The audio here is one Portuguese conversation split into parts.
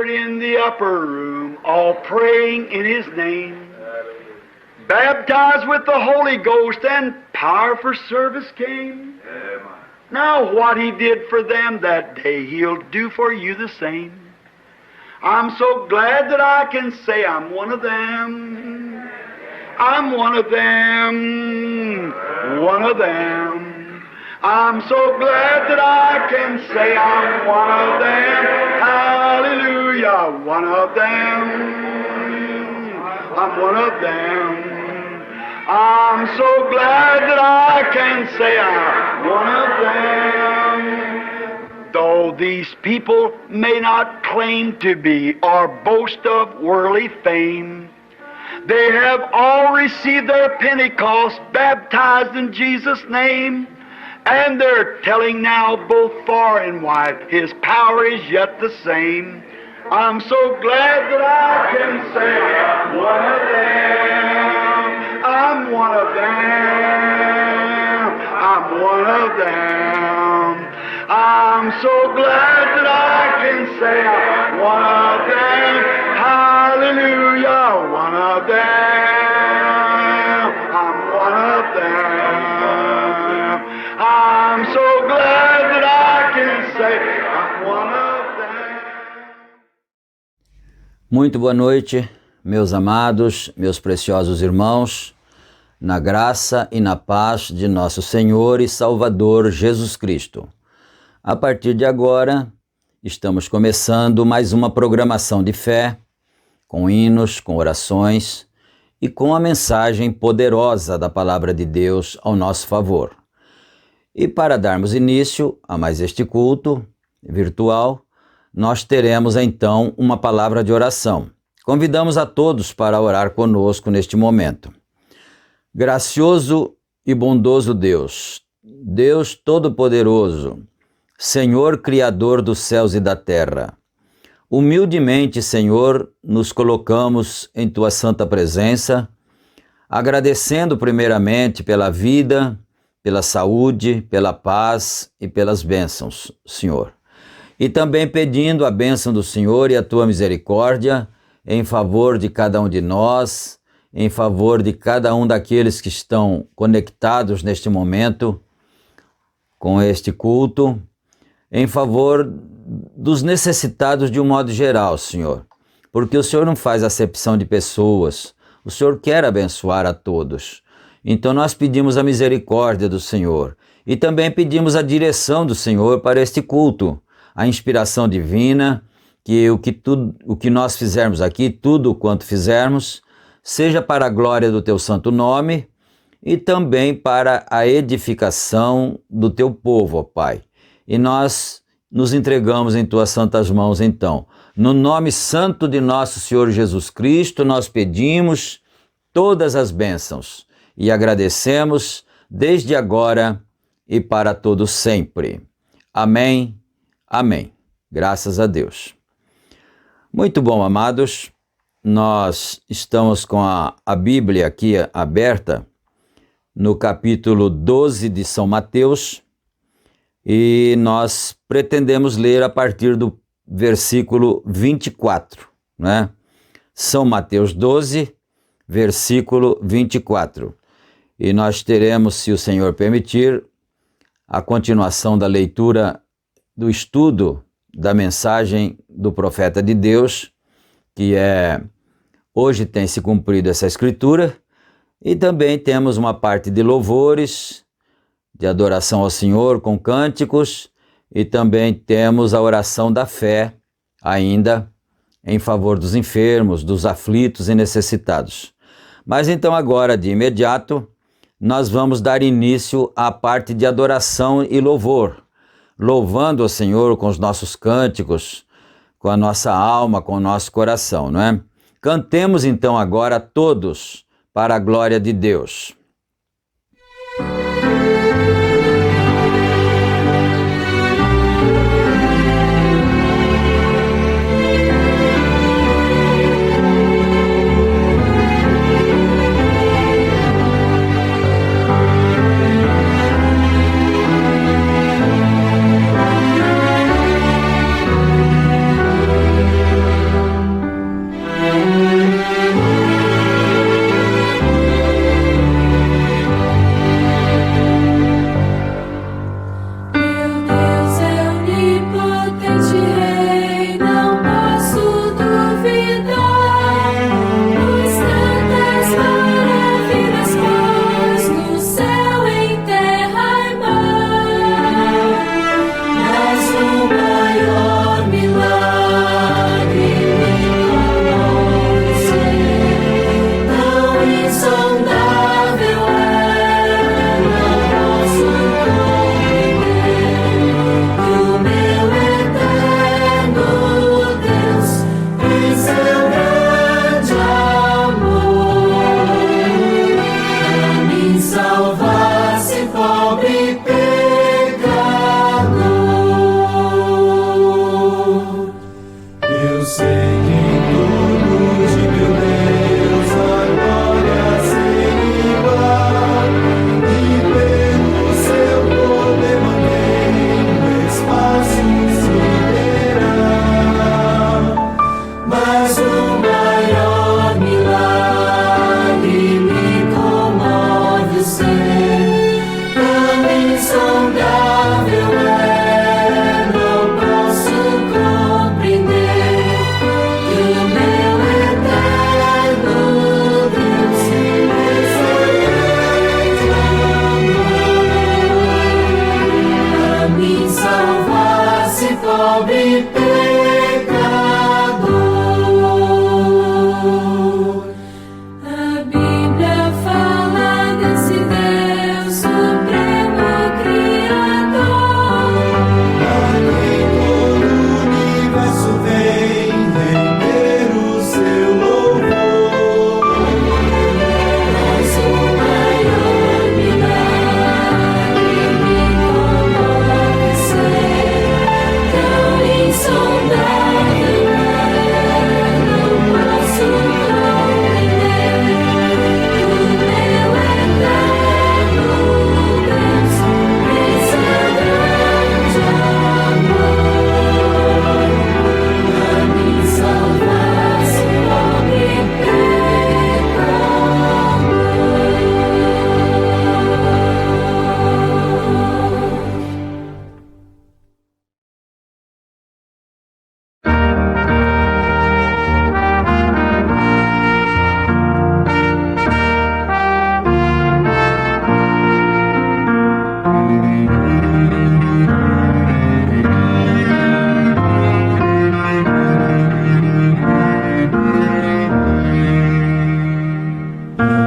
gathered in the upper room, all praying in His name. Baptized with the Holy Ghost and power for service came. Now what He did for them that day, He'll do for you the same. I'm so glad that I can say I'm one of them. I'm one of them. One of them. I'm so glad that I can say I'm one of them. Hallelujah. One of them. I'm one of them. I'm so glad that I can say I'm one of them. Though these people may not claim to be or boast of worldly fame, they have all received their Pentecost, baptized in Jesus' name, and they're telling now both far and wide His power is yet the same. I'm so glad that I can say I'm one of them. I'm one of them. I'm one of them. I'm so glad that I can say I'm one of them. Hallelujah, one of them. I'm one of them. I'm so glad that I can say I'm one of them. Muito boa noite, meus amados, meus preciosos irmãos, na graça e na paz de nosso Senhor e Salvador Jesus Cristo. A partir de agora, estamos começando mais uma programação de fé, com hinos, com orações e com a mensagem poderosa da Palavra de Deus ao nosso favor. E para darmos início a mais este culto virtual, nós teremos então uma palavra de oração. Convidamos a todos para orar conosco neste momento. Gracioso e bondoso Deus, Deus Todo-Poderoso, Senhor Criador dos céus e da terra, humildemente, Senhor, nos colocamos em Tua santa presença, agradecendo primeiramente pela vida, pela saúde, pela paz e pelas bênçãos, Senhor. E também pedindo a bênção do Senhor e a Tua misericórdia em favor de cada um de nós, em favor de cada um daqueles que estão conectados neste momento com este culto, em favor dos necessitados de um modo geral, Senhor, porque o Senhor não faz acepção de pessoas, o Senhor quer abençoar a todos. Então nós pedimos a misericórdia do Senhor e também pedimos a direção do Senhor para este culto, a inspiração divina, que o que nós fizermos aqui, tudo quanto fizermos, seja para a glória do Teu santo nome e também para a edificação do Teu povo, ó Pai. E nós nos entregamos em Tuas santas mãos, então. No nome santo de nosso Senhor Jesus Cristo, nós pedimos todas as bênçãos e agradecemos desde agora e para todos sempre. Amém, amém. Graças a Deus. Muito bom, amados. Nós estamos com a Bíblia aqui aberta no capítulo 12 de São Mateus, e nós pretendemos ler a partir do versículo 24, né? São Mateus 12, versículo 24. E nós teremos, se o Senhor permitir, a continuação da leitura do estudo da mensagem do profeta de Deus, que hoje tem se cumprido essa escritura, e também temos uma parte de louvores, de adoração ao Senhor com cânticos, e também temos a oração da fé ainda em favor dos enfermos, dos aflitos e necessitados. Mas então agora, de imediato, nós vamos dar início à parte de adoração e louvor, louvando ao Senhor com os nossos cânticos, com a nossa alma, com o nosso coração, não é? Cantemos então agora todos para a glória de Deus. salvasse pobre pecador. A Bíblia fala desse Deus supremo Criador. Aqui todo o universo vem render o seu louvor. Nosso maior milagre me comove ser tão insondável, não posso compreender que o meu eterno Deus pensa grande amor a me salvasse pobre pecador.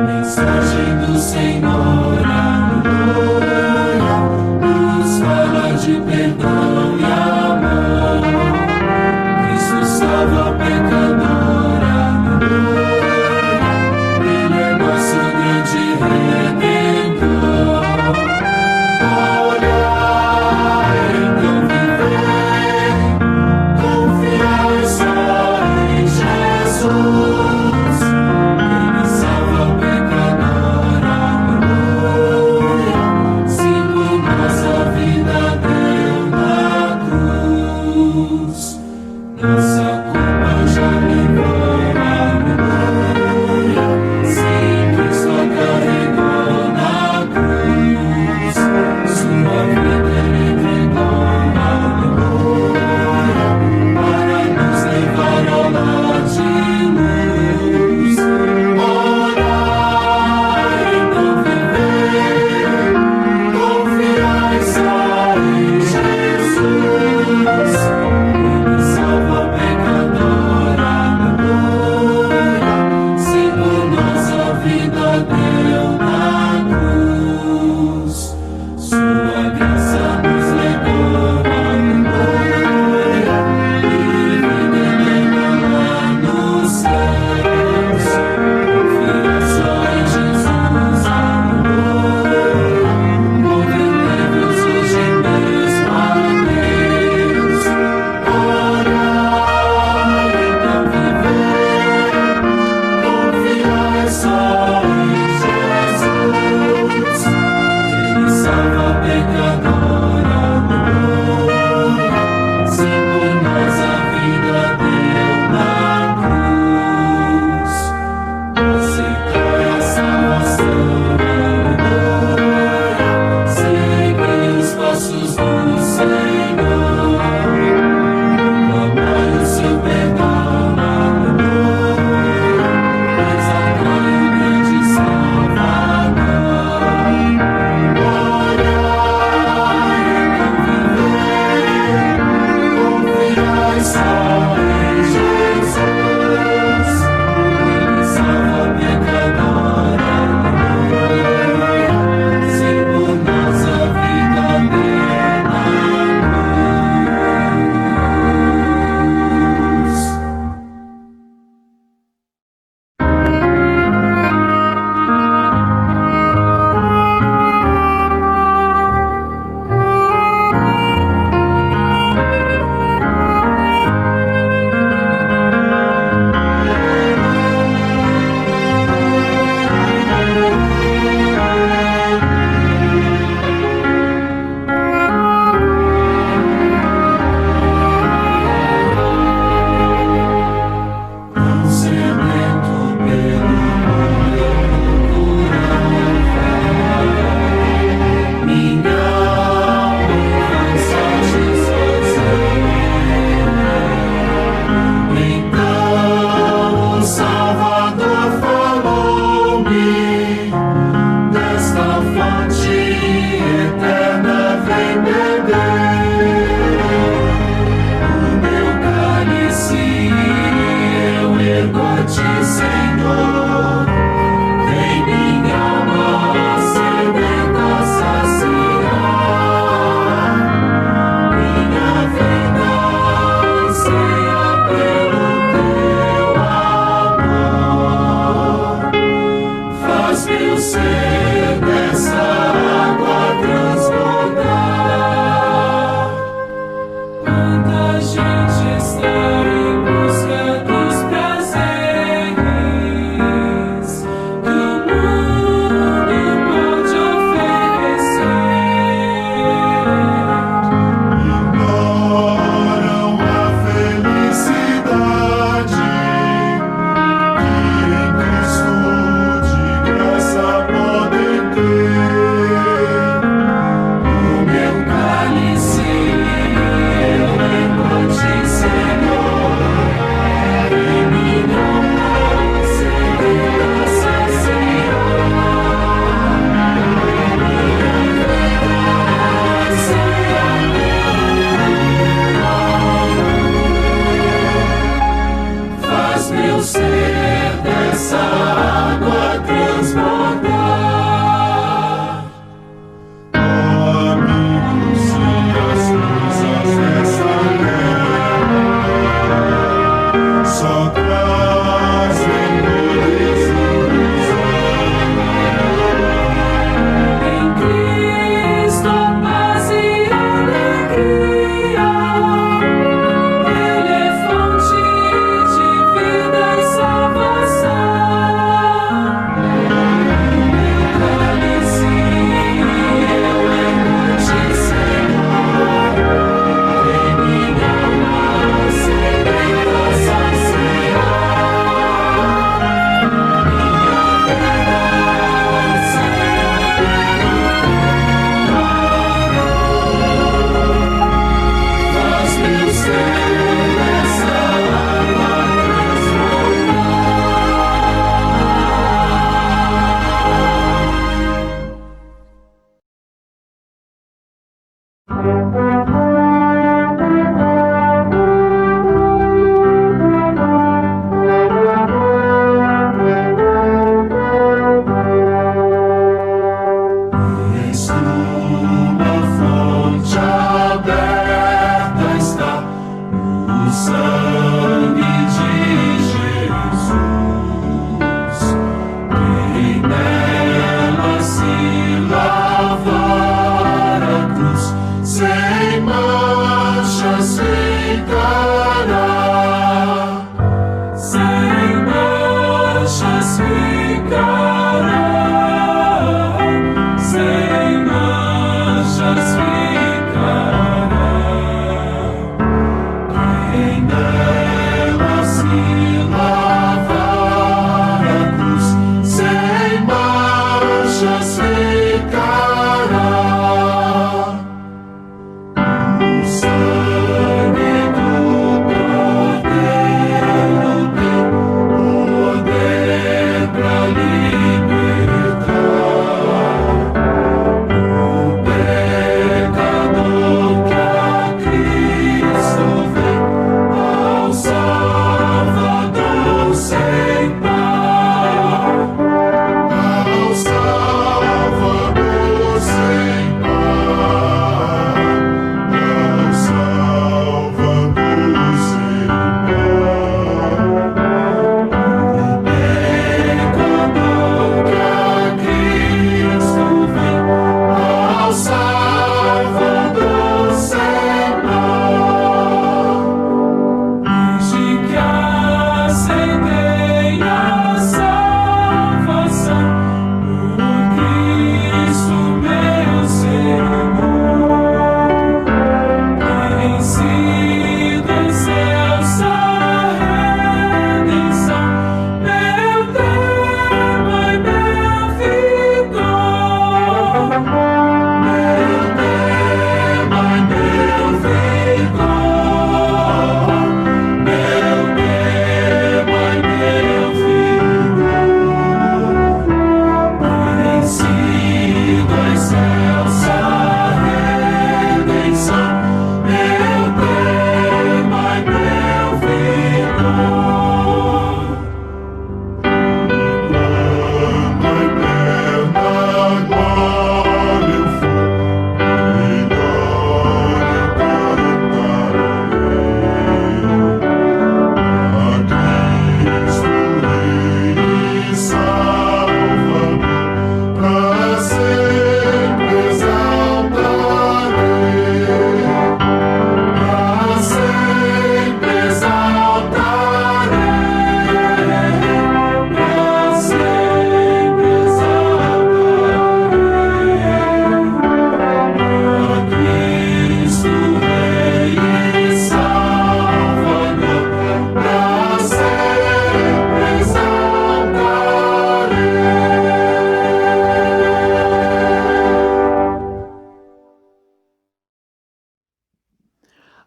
Mensagem do Senhor, aleluia, nos fala de perdão e amor. Cristo salva o pecador, aleluia, Ele é nosso grande Redentor. Olhar, então viver, confiar só em Jesus. Ele salva o pecador, aleluia, se por nossa vida deu na cruz. Nossa culpa já levou, aleluia, sim, Cristo a carregou na cruz. Sua vida Ele entregou, aleluia, para nos levar ao lar de luz. Orar, então viver, confiar só em Jesus. Ele salva o pecador, aleluia, se por nossa vida deu na cruz. Sua graça nos legou, aleluia, e vida eterna lá nos céus. Confia só em Jesus, aleluia, convertei-vos hoje mesmo a Deus. Orar, então viver, confiar só em Jesus. Ele salva o pecador, aleluia, se por nós a vida deu na cruz. Aceitai a salvação, aleluia, segui os passos do Senhor. Proclamai o seu perdão, aleluia, exaltai o grande Salvador. Olhai, então viver, confiai só em Jesus. Ele salva o pecador, aleluia, se por nossa vida deu na cruz.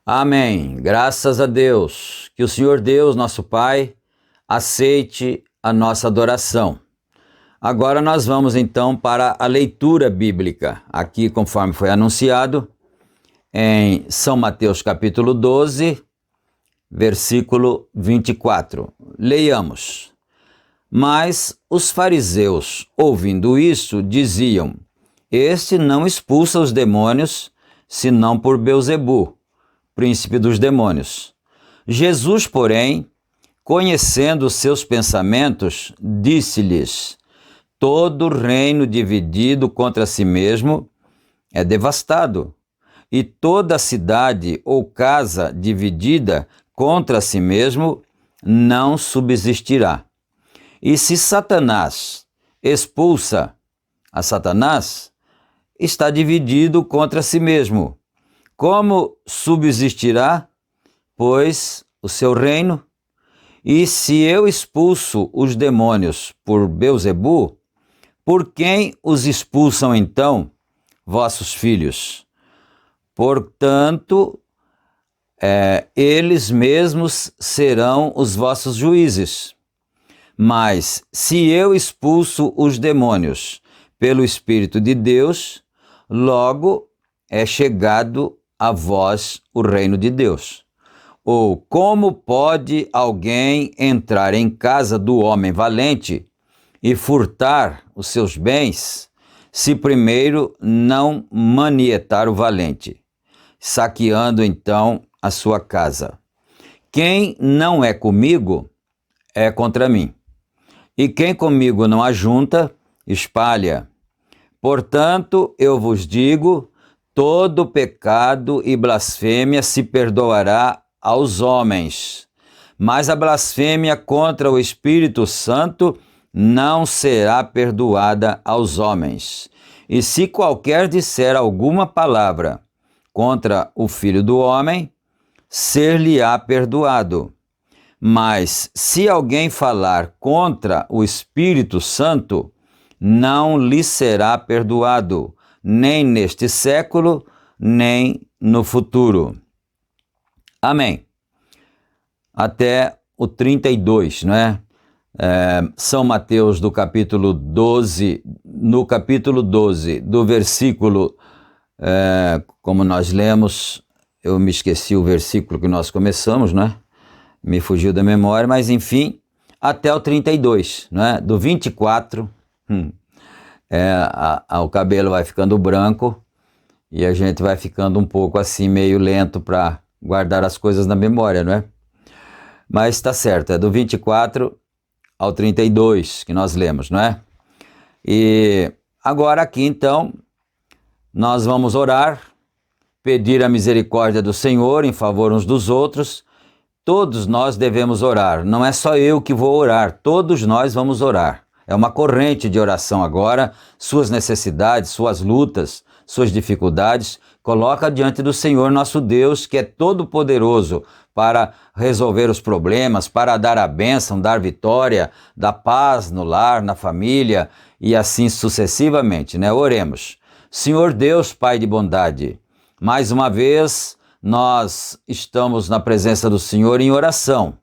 Amém. Graças a Deus. Que o Senhor Deus, nosso Pai, aceite a nossa adoração. Agora nós vamos então para a leitura bíblica. Aqui, conforme foi anunciado, em São Mateus capítulo 12, versículo 24. Leiamos. Mas os fariseus, ouvindo isso, diziam: Este não expulsa os demônios, senão por Belzebu, príncipe dos demônios. Jesus, porém, conhecendo os seus pensamentos, disse-lhes: Todo reino dividido contra si mesmo é devastado, e toda cidade ou casa dividida contra si mesmo não subsistirá. E se Satanás expulsa a Satanás, está dividido contra si mesmo. Como subsistirá, pois, o seu reino? E se eu expulso os demônios por Belzebu, por quem os expulsam então vossos filhos? Portanto, eles mesmos serão os vossos juízes. Mas se eu expulso os demônios pelo Espírito de Deus, logo é chegado a vós o reino de Deus. Ou como pode alguém entrar em casa do homem valente e furtar os seus bens, se primeiro não manietar o valente, saqueando então a sua casa? Quem não é comigo é contra mim, e quem comigo não ajunta, espalha. Portanto, eu vos digo, todo pecado e blasfêmia se perdoará aos homens, mas a blasfêmia contra o Espírito Santo não será perdoada aos homens. E se qualquer disser alguma palavra contra o Filho do Homem, ser-lhe-á perdoado. Mas se alguém falar contra o Espírito Santo, não lhe será perdoado, nem neste século, nem no futuro. Amém. Até o 32, não é? São Mateus do capítulo 12, no capítulo 12, do versículo, como nós lemos, eu me esqueci o versículo que nós começamos, né? Me fugiu da memória, mas enfim, até o 32, né? Do 24, o cabelo vai ficando branco e a gente vai ficando um pouco assim, meio lento para guardar as coisas na memória, não é? Mas está certo, é do 24 ao 32 que nós lemos, não é? E agora aqui então, nós vamos orar, pedir a misericórdia do Senhor em favor uns dos outros. Todos nós devemos orar, não é só eu que vou orar, todos nós vamos orar. É uma corrente de oração agora, suas necessidades, suas lutas, suas dificuldades, coloca diante do Senhor nosso Deus, que é todo-poderoso para resolver os problemas, para dar a bênção, dar vitória, dar paz no lar, na família e assim sucessivamente, né? Oremos. Senhor Deus, Pai de bondade, mais uma vez nós estamos na presença do Senhor em oração.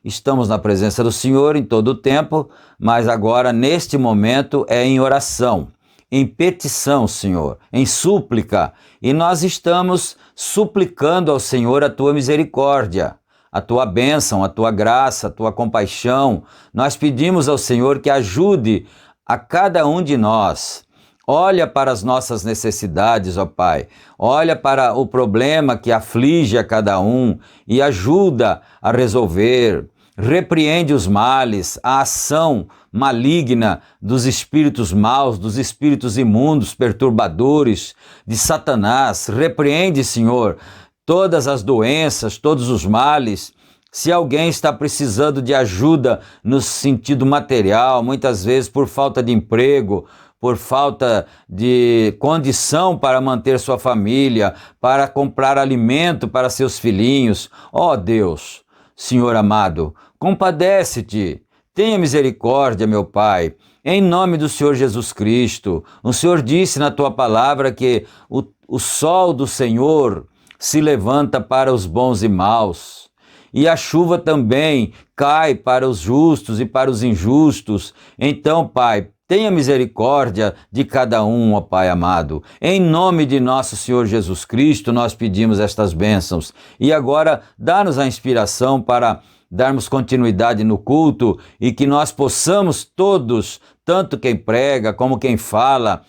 Estamos na presença do Senhor em todo o tempo, mas agora, neste momento, é em oração, em petição, Senhor, em súplica. E nós estamos suplicando ao Senhor a Tua misericórdia, a Tua bênção, a Tua graça, a Tua compaixão. Nós pedimos ao Senhor que ajude a cada um de nós. Olha para as nossas necessidades, ó Pai. Olha para o problema que aflige a cada um e ajuda a resolver. Repreende os males, a ação maligna dos espíritos maus, dos espíritos imundos, perturbadores, de Satanás. Repreende, Senhor, todas as doenças, todos os males. Se alguém está precisando de ajuda no sentido material, muitas vezes por falta de emprego, por falta de condição para manter sua família, para comprar alimento para seus filhinhos. Ó Deus, Senhor amado, compadece-te, tenha misericórdia, meu Pai, em nome do Senhor Jesus Cristo. O Senhor disse na Tua palavra que o sol do Senhor se levanta para os bons e maus, e a chuva também cai para os justos e para os injustos. Então, Pai, tenha misericórdia de cada um, ó Pai amado. Em nome de nosso Senhor Jesus Cristo, nós pedimos estas bênçãos. E agora, dá-nos a inspiração para darmos continuidade no culto e que nós possamos todos, tanto quem prega como quem fala,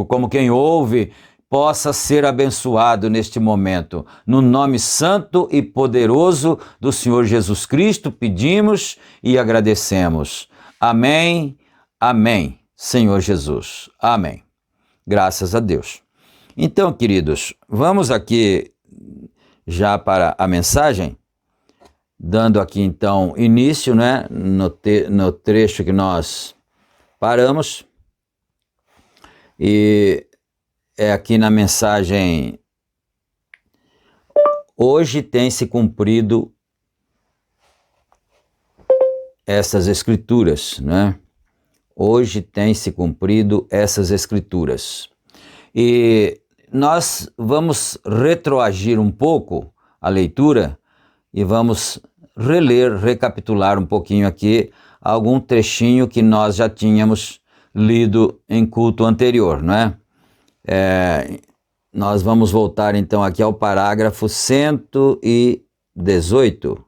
como quem ouve, possa ser abençoado neste momento. No nome santo e poderoso do Senhor Jesus Cristo, pedimos e agradecemos. Amém, amém, Senhor Jesus. Amém. Graças a Deus. Então, queridos, vamos aqui já para a mensagem, dando aqui então início, né, no trecho que nós paramos. E é aqui na mensagem: hoje tem se cumprido essas escrituras, né? Hoje tem se cumprido essas escrituras. E nós vamos retroagir um pouco a leitura e vamos reler, recapitular um pouquinho aqui algum trechinho que nós já tínhamos lido em culto anterior, não é? Nós vamos voltar então aqui ao parágrafo 118.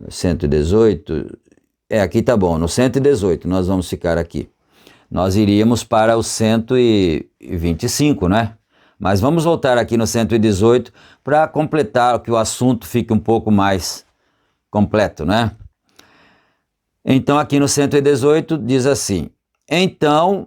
118, aqui tá bom, no 118 nós vamos ficar aqui. Nós iríamos para o 125, né? Mas vamos voltar aqui no 118 para completar, que o assunto fique um pouco mais completo, né? Então aqui no 118 diz assim: então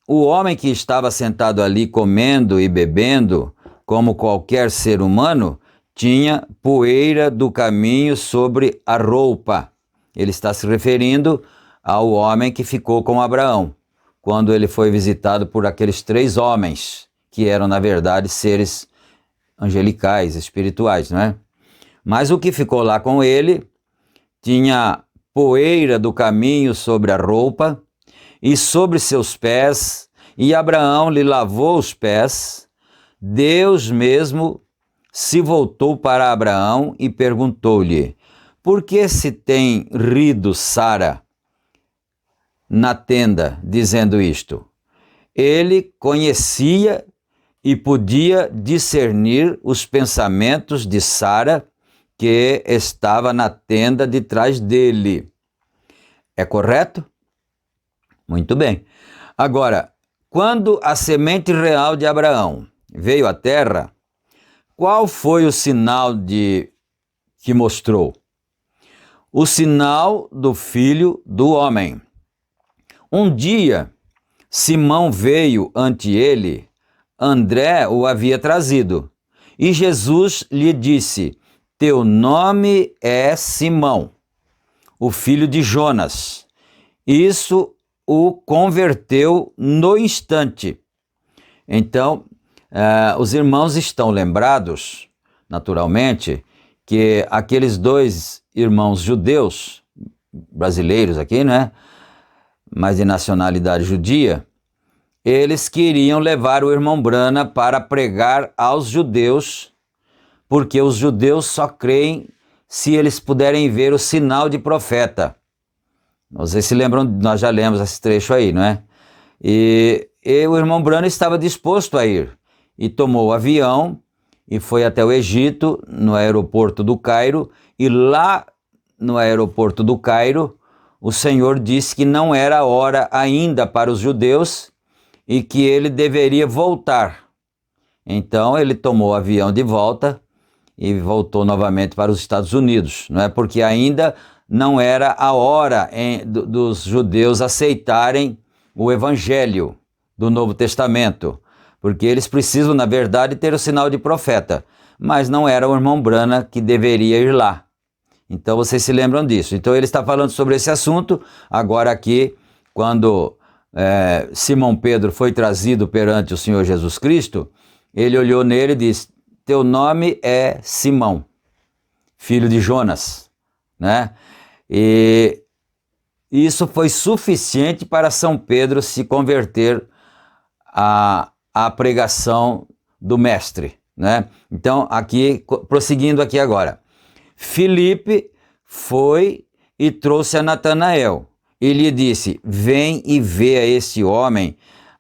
o homem que estava sentado ali comendo e bebendo, como qualquer ser humano, tinha poeira do caminho sobre a roupa. Ele está se referindo ao homem que ficou com Abraão, quando ele foi visitado por aqueles 3 homens, que eram, na verdade, seres angelicais, espirituais, não é? Mas o que ficou lá com ele tinha poeira do caminho sobre a roupa, e sobre seus pés, e Abraão lhe lavou os pés. Deus mesmo se voltou para Abraão e perguntou-lhe: por que se tem rido Sara na tenda, dizendo isto? Ele conhecia e podia discernir os pensamentos de Sara, que estava na tenda de trás dele. É correto? Muito bem. Agora, quando a semente real de Abraão veio à terra, qual foi o sinal que mostrou? O sinal do Filho do Homem. Um dia, Simão veio ante ele, André o havia trazido, e Jesus lhe disse: teu nome é Simão, o filho de Jonas. Isso o converteu no instante. Então, os irmãos estão lembrados, naturalmente, que aqueles 2 irmãos judeus, brasileiros aqui, né, mas de nacionalidade judia, eles queriam levar o irmão Brana para pregar aos judeus, porque os judeus só creem se eles puderem ver o sinal de profeta. Vocês se lembram, nós já lemos esse trecho aí, não é? E o irmão Brana estava disposto a ir, e tomou o avião e foi até o Egito, no aeroporto do Cairo, e lá no aeroporto do Cairo, o Senhor disse que não era hora ainda para os judeus e que ele deveria voltar. Então ele tomou o avião de volta e voltou novamente para os Estados Unidos, não é? Porque ainda não era a hora dos judeus aceitarem o Evangelho do Novo Testamento, porque eles precisam, na verdade, ter o sinal de profeta, mas não era o irmão Brana que deveria ir lá. Então vocês se lembram disso. Então ele está falando sobre esse assunto, agora aqui, quando Simão Pedro foi trazido perante o Senhor Jesus Cristo, ele olhou nele e disse: teu nome é Simão, filho de Jonas, né? E isso foi suficiente para São Pedro se converter à pregação do Mestre, né? Então, aqui, prosseguindo aqui agora. Filipe foi e trouxe a Natanael. E lhe disse: vem e vê a este homem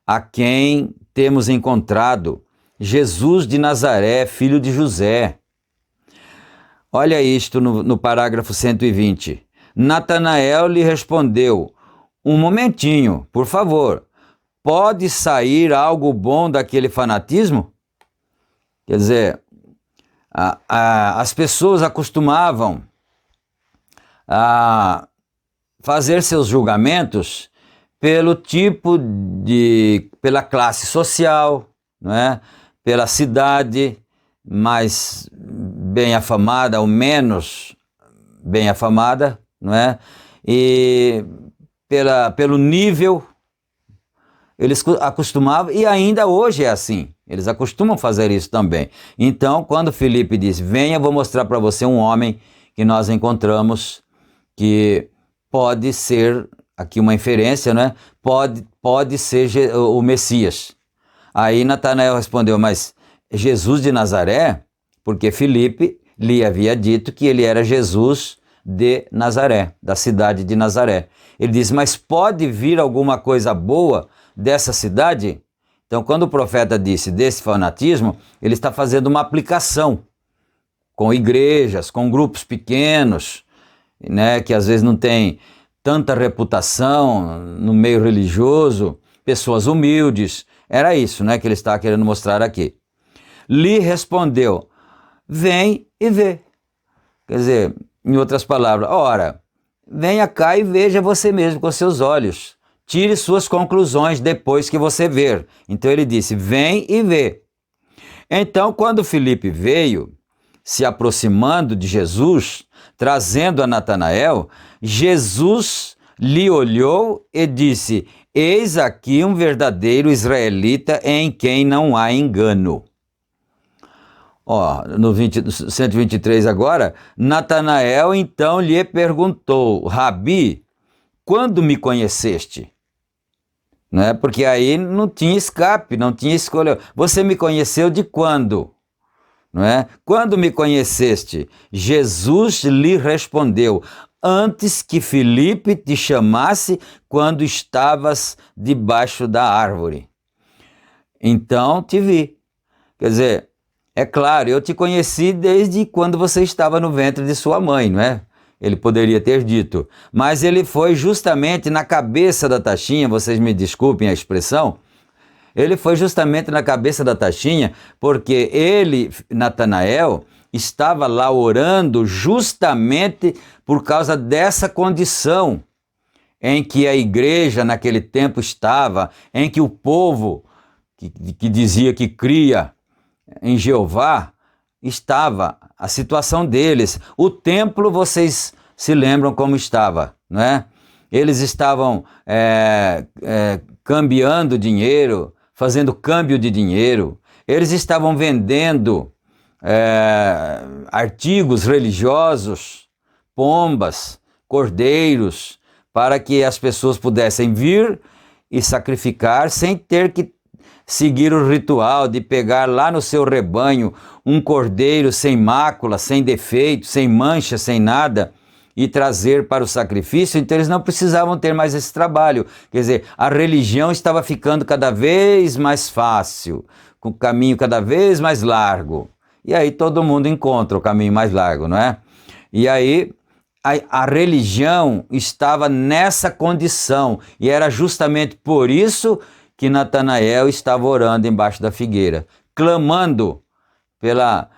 a quem temos encontrado, Jesus de Nazaré, filho de José. Olha isto no parágrafo 120. Natanael lhe respondeu: um momentinho, por favor, pode sair algo bom daquele fanatismo? Quer dizer, as pessoas acostumavam a fazer seus julgamentos pelo tipo pela classe social, não é? Pela cidade mais bem afamada ou menos bem afamada, não é? E pelo nível, eles acostumavam, e ainda hoje é assim, eles acostumam fazer isso também. Então, quando Filipe diz: venha, vou mostrar para você um homem que nós encontramos, que pode ser, aqui uma inferência, né? Pode ser o Messias. Aí Natanael respondeu: mas Jesus de Nazaré? Porque Filipe lhe havia dito que ele era Jesus de Nazaré, da cidade de Nazaré. Ele diz: mas pode vir alguma coisa boa dessa cidade? Então, quando o profeta disse desse fanatismo, ele está fazendo uma aplicação com igrejas, com grupos pequenos, né, que às vezes não tem tanta reputação no meio religioso, pessoas humildes. Era isso, né, que ele estava querendo mostrar aqui. Lhe respondeu: vem e vê. Quer dizer, em outras palavras, ora, venha cá e veja você mesmo com seus olhos. Tire suas conclusões depois que você ver. Então ele disse: vem e vê. Então, quando Filipe veio, se aproximando de Jesus, trazendo a Natanael, Jesus lhe olhou e disse: eis aqui um verdadeiro israelita em quem não há engano. Ó, no 123 agora, Natanael então lhe perguntou: Rabi, quando me conheceste? Não é? Porque aí não tinha escape, não tinha escolha. Você me conheceu de quando? Não é? Quando me conheceste? Jesus lhe respondeu: antes que Filipe te chamasse, quando estavas debaixo da árvore. Então te vi. Quer dizer, é claro, eu te conheci desde quando você estava no ventre de sua mãe, não é? Ele poderia ter dito, mas ele foi justamente na cabeça da taxinha, vocês me desculpem a expressão, ele foi justamente na cabeça da taxinha, porque ele, Natanael, estava lá orando justamente por causa dessa condição em que a igreja naquele tempo estava, em que o povo que dizia que cria em Jeová estava, a situação deles. O templo, vocês se lembram como estava, não é? Eles estavam cambiando dinheiro, fazendo câmbio de dinheiro, eles estavam vendendo artigos religiosos, pombas, cordeiros, para que as pessoas pudessem vir e sacrificar sem ter que seguir o ritual de pegar lá no seu rebanho um cordeiro sem mácula, sem defeito, sem mancha, sem nada, e trazer para o sacrifício. Então eles não precisavam ter mais esse trabalho. Quer dizer, a religião estava ficando cada vez mais fácil, com o caminho cada vez mais largo. E aí todo mundo encontra o caminho mais largo, não é? E aí a religião estava nessa condição, e era justamente por isso que Natanael estava orando embaixo da figueira, clamando pela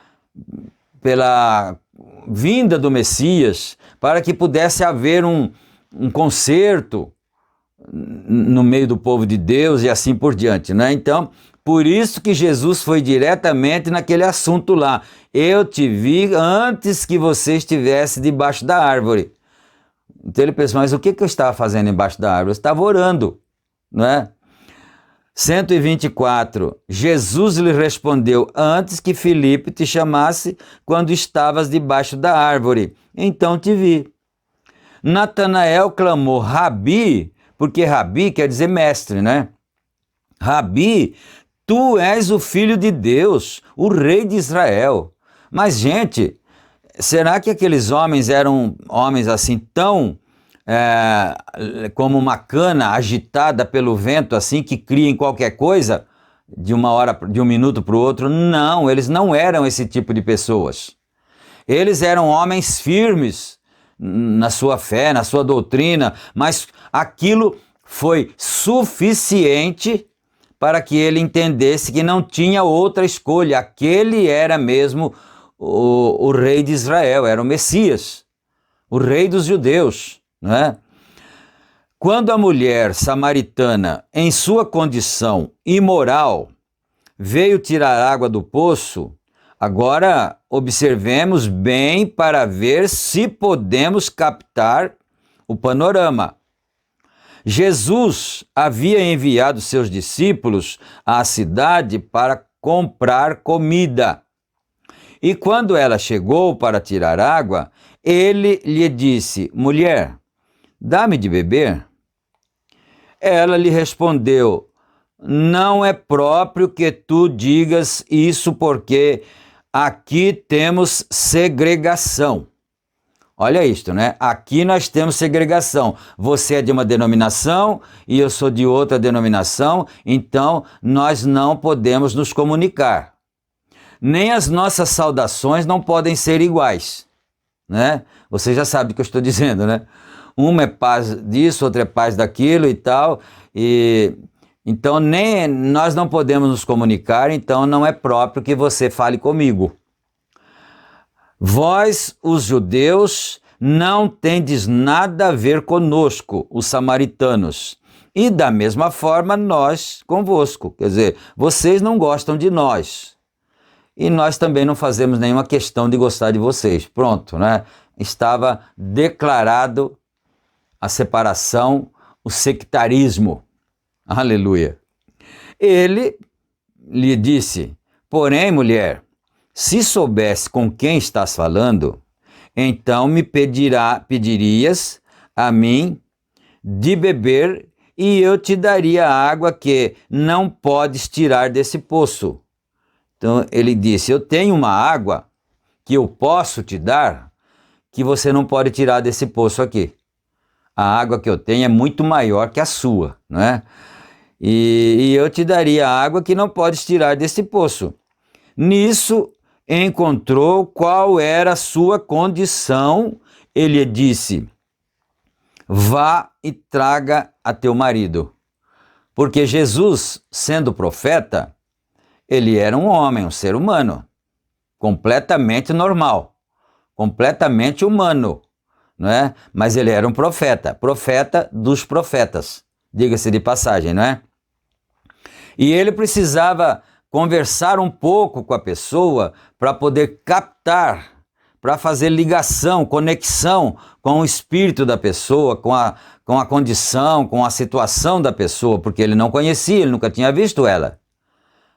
vinda do Messias, para que pudesse haver um conserto no meio do povo de Deus e assim por diante, né? Então, por isso que Jesus foi diretamente naquele assunto lá. Eu te vi antes que você estivesse debaixo da árvore. Então ele pensou: mas o que eu estava fazendo embaixo da árvore? Eu estava orando, não é? 124, Jesus lhe respondeu: antes que Filipe te chamasse, quando estavas debaixo da árvore, então te vi. Natanael clamou: Rabi, porque Rabi quer dizer mestre, né? Rabi, tu és o Filho de Deus, o Rei de Israel. Mas, gente, será que aqueles homens eram homens assim tão como uma cana agitada pelo vento, assim, que cria em qualquer coisa, de uma hora, de um minuto para o outro? Não, eles não eram esse tipo de pessoas. Eles eram homens firmes na sua fé, na sua doutrina, mas aquilo foi suficiente para que ele entendesse que não tinha outra escolha. Aquele era mesmo o rei de Israel, era o Messias, o rei dos judeus, né? Quando a mulher samaritana, em sua condição imoral, veio tirar água do poço, agora observemos bem para ver se podemos captar o panorama. Jesus havia enviado seus discípulos à cidade para comprar comida. E quando ela chegou para tirar água, ele lhe disse: mulher, dá-me de beber? Ela lhe respondeu: não é próprio que tu digas isso, porque aqui temos segregação. Olha isto, né? Aqui nós temos segregação. Você é de uma denominação e eu sou de outra denominação, então nós não podemos nos comunicar. Nem as nossas saudações não podem ser iguais, né? Você já sabe o que eu estou dizendo, né? Uma é paz disso, outra é paz daquilo e tal, e então nem nós não podemos nos comunicar, então não é próprio que você fale comigo. Vós, os judeus, não tendes nada a ver conosco, os samaritanos, e da mesma forma nós convosco. Quer dizer, vocês não gostam de nós, e nós também não fazemos nenhuma questão de gostar de vocês. Pronto, né? Estava declarado a separação, o sectarismo. Aleluia. Ele lhe disse: porém, mulher, se soubesse com quem estás falando, então me pedirias a mim de beber e eu te daria a água que não podes tirar desse poço. Então ele disse: eu tenho uma água que eu posso te dar que você não pode tirar desse poço aqui. A água que eu tenho é muito maior que a sua, não é? E eu te daria a água que não podes tirar desse poço. Nisso encontrou qual era a sua condição. Ele disse: vá e traga a teu marido. Porque Jesus, sendo profeta, ele era um homem, um ser humano, completamente normal, completamente humano, não é? Mas ele era um profeta, profeta dos profetas, diga-se de passagem, não é? E ele precisava conversar um pouco com a pessoa para poder captar, para fazer ligação, conexão com o espírito da pessoa, com a condição, com a situação da pessoa, porque ele não conhecia, ele nunca tinha visto ela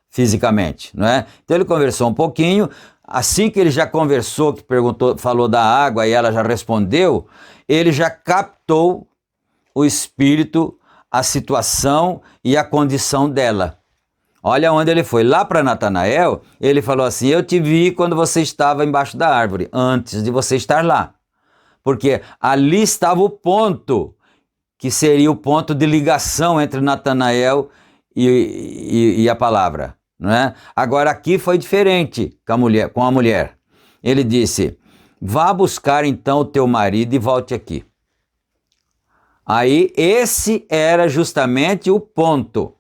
fisicamente, não é? Então ele conversou um pouquinho. Assim que ele já conversou, que perguntou, falou da água e ela já respondeu, ele já captou o espírito, a situação e a condição dela. Olha onde ele foi. Lá para Natanael, ele falou assim: eu te vi quando você estava embaixo da árvore, antes de você estar lá. Porque ali estava o ponto, que seria o ponto de ligação entre Natanael e a palavra, não é? Agora aqui foi diferente com a mulher. Ele disse: vá buscar então o teu marido e volte aqui. Aí esse era justamente o ponto,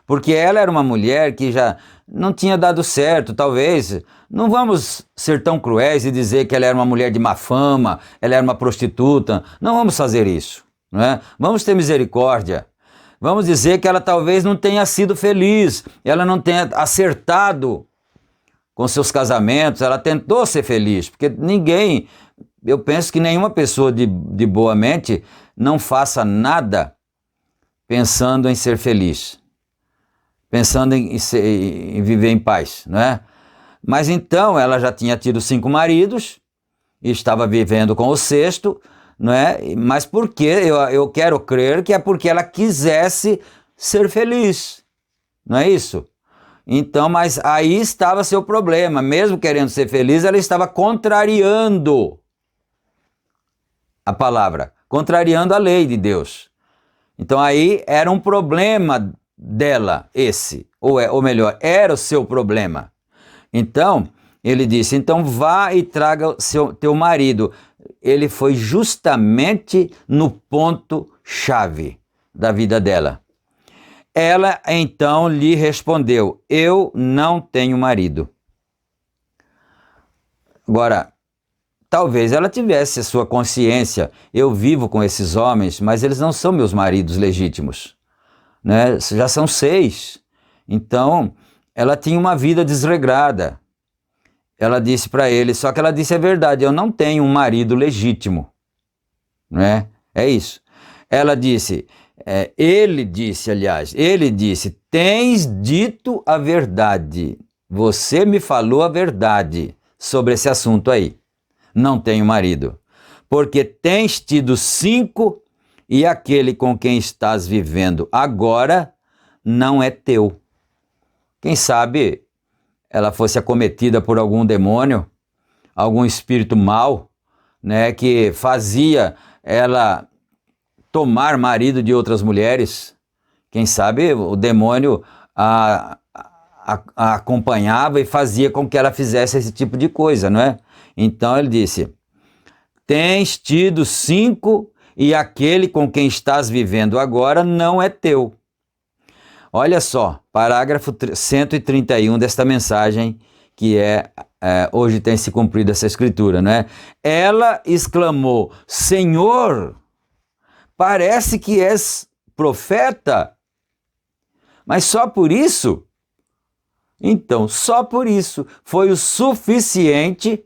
porque ela era uma mulher que já não tinha dado certo, talvez. Não vamos ser tão cruéis e dizer que ela era uma mulher de má fama, ela era uma prostituta. Não vamos fazer isso, não é? Vamos ter misericórdia. Vamos dizer que ela talvez não tenha sido feliz, ela não tenha acertado com seus casamentos, ela tentou ser feliz, porque ninguém, eu penso que nenhuma pessoa de boa mente não faça nada pensando em ser feliz, pensando em viver em paz, não é? Mas então ela já tinha tido 5 maridos e estava vivendo com o 6º, não é? Mas por quê? Eu quero crer que é porque ela quisesse ser feliz, não é isso? Então, mas aí estava seu problema. Mesmo querendo ser feliz, ela estava contrariando a palavra, contrariando a lei de Deus. Então aí era um problema dela esse, ou melhor, era o seu problema. Então, ele disse, então vá e traga teu marido. Ele foi justamente no ponto-chave da vida dela. Ela então lhe respondeu, eu não tenho marido. Agora, talvez ela tivesse a sua consciência, eu vivo com esses homens, mas eles não são meus maridos legítimos, né? Já são 6. Então, ela tinha uma vida desregrada. Ela disse para ele, só que ela disse a verdade, eu não tenho um marido legítimo, né? É isso. Ela disse, ele disse, tens dito a verdade, você me falou a verdade sobre esse assunto aí. Não tenho marido, porque tens tido 5 e aquele com quem estás vivendo agora não é teu. Quem sabe ela fosse acometida por algum demônio, algum espírito mau, né, que fazia ela tomar marido de outras mulheres. Quem sabe o demônio a acompanhava e fazia com que ela fizesse esse tipo de coisa, não é? Então ele disse, tens tido 5 e aquele com quem estás vivendo agora não é teu. Olha só, parágrafo 131 desta mensagem, que hoje tem se cumprido essa escritura, não é? Ela exclamou, Senhor, parece que és profeta, mas só por isso? Então, só por isso foi o suficiente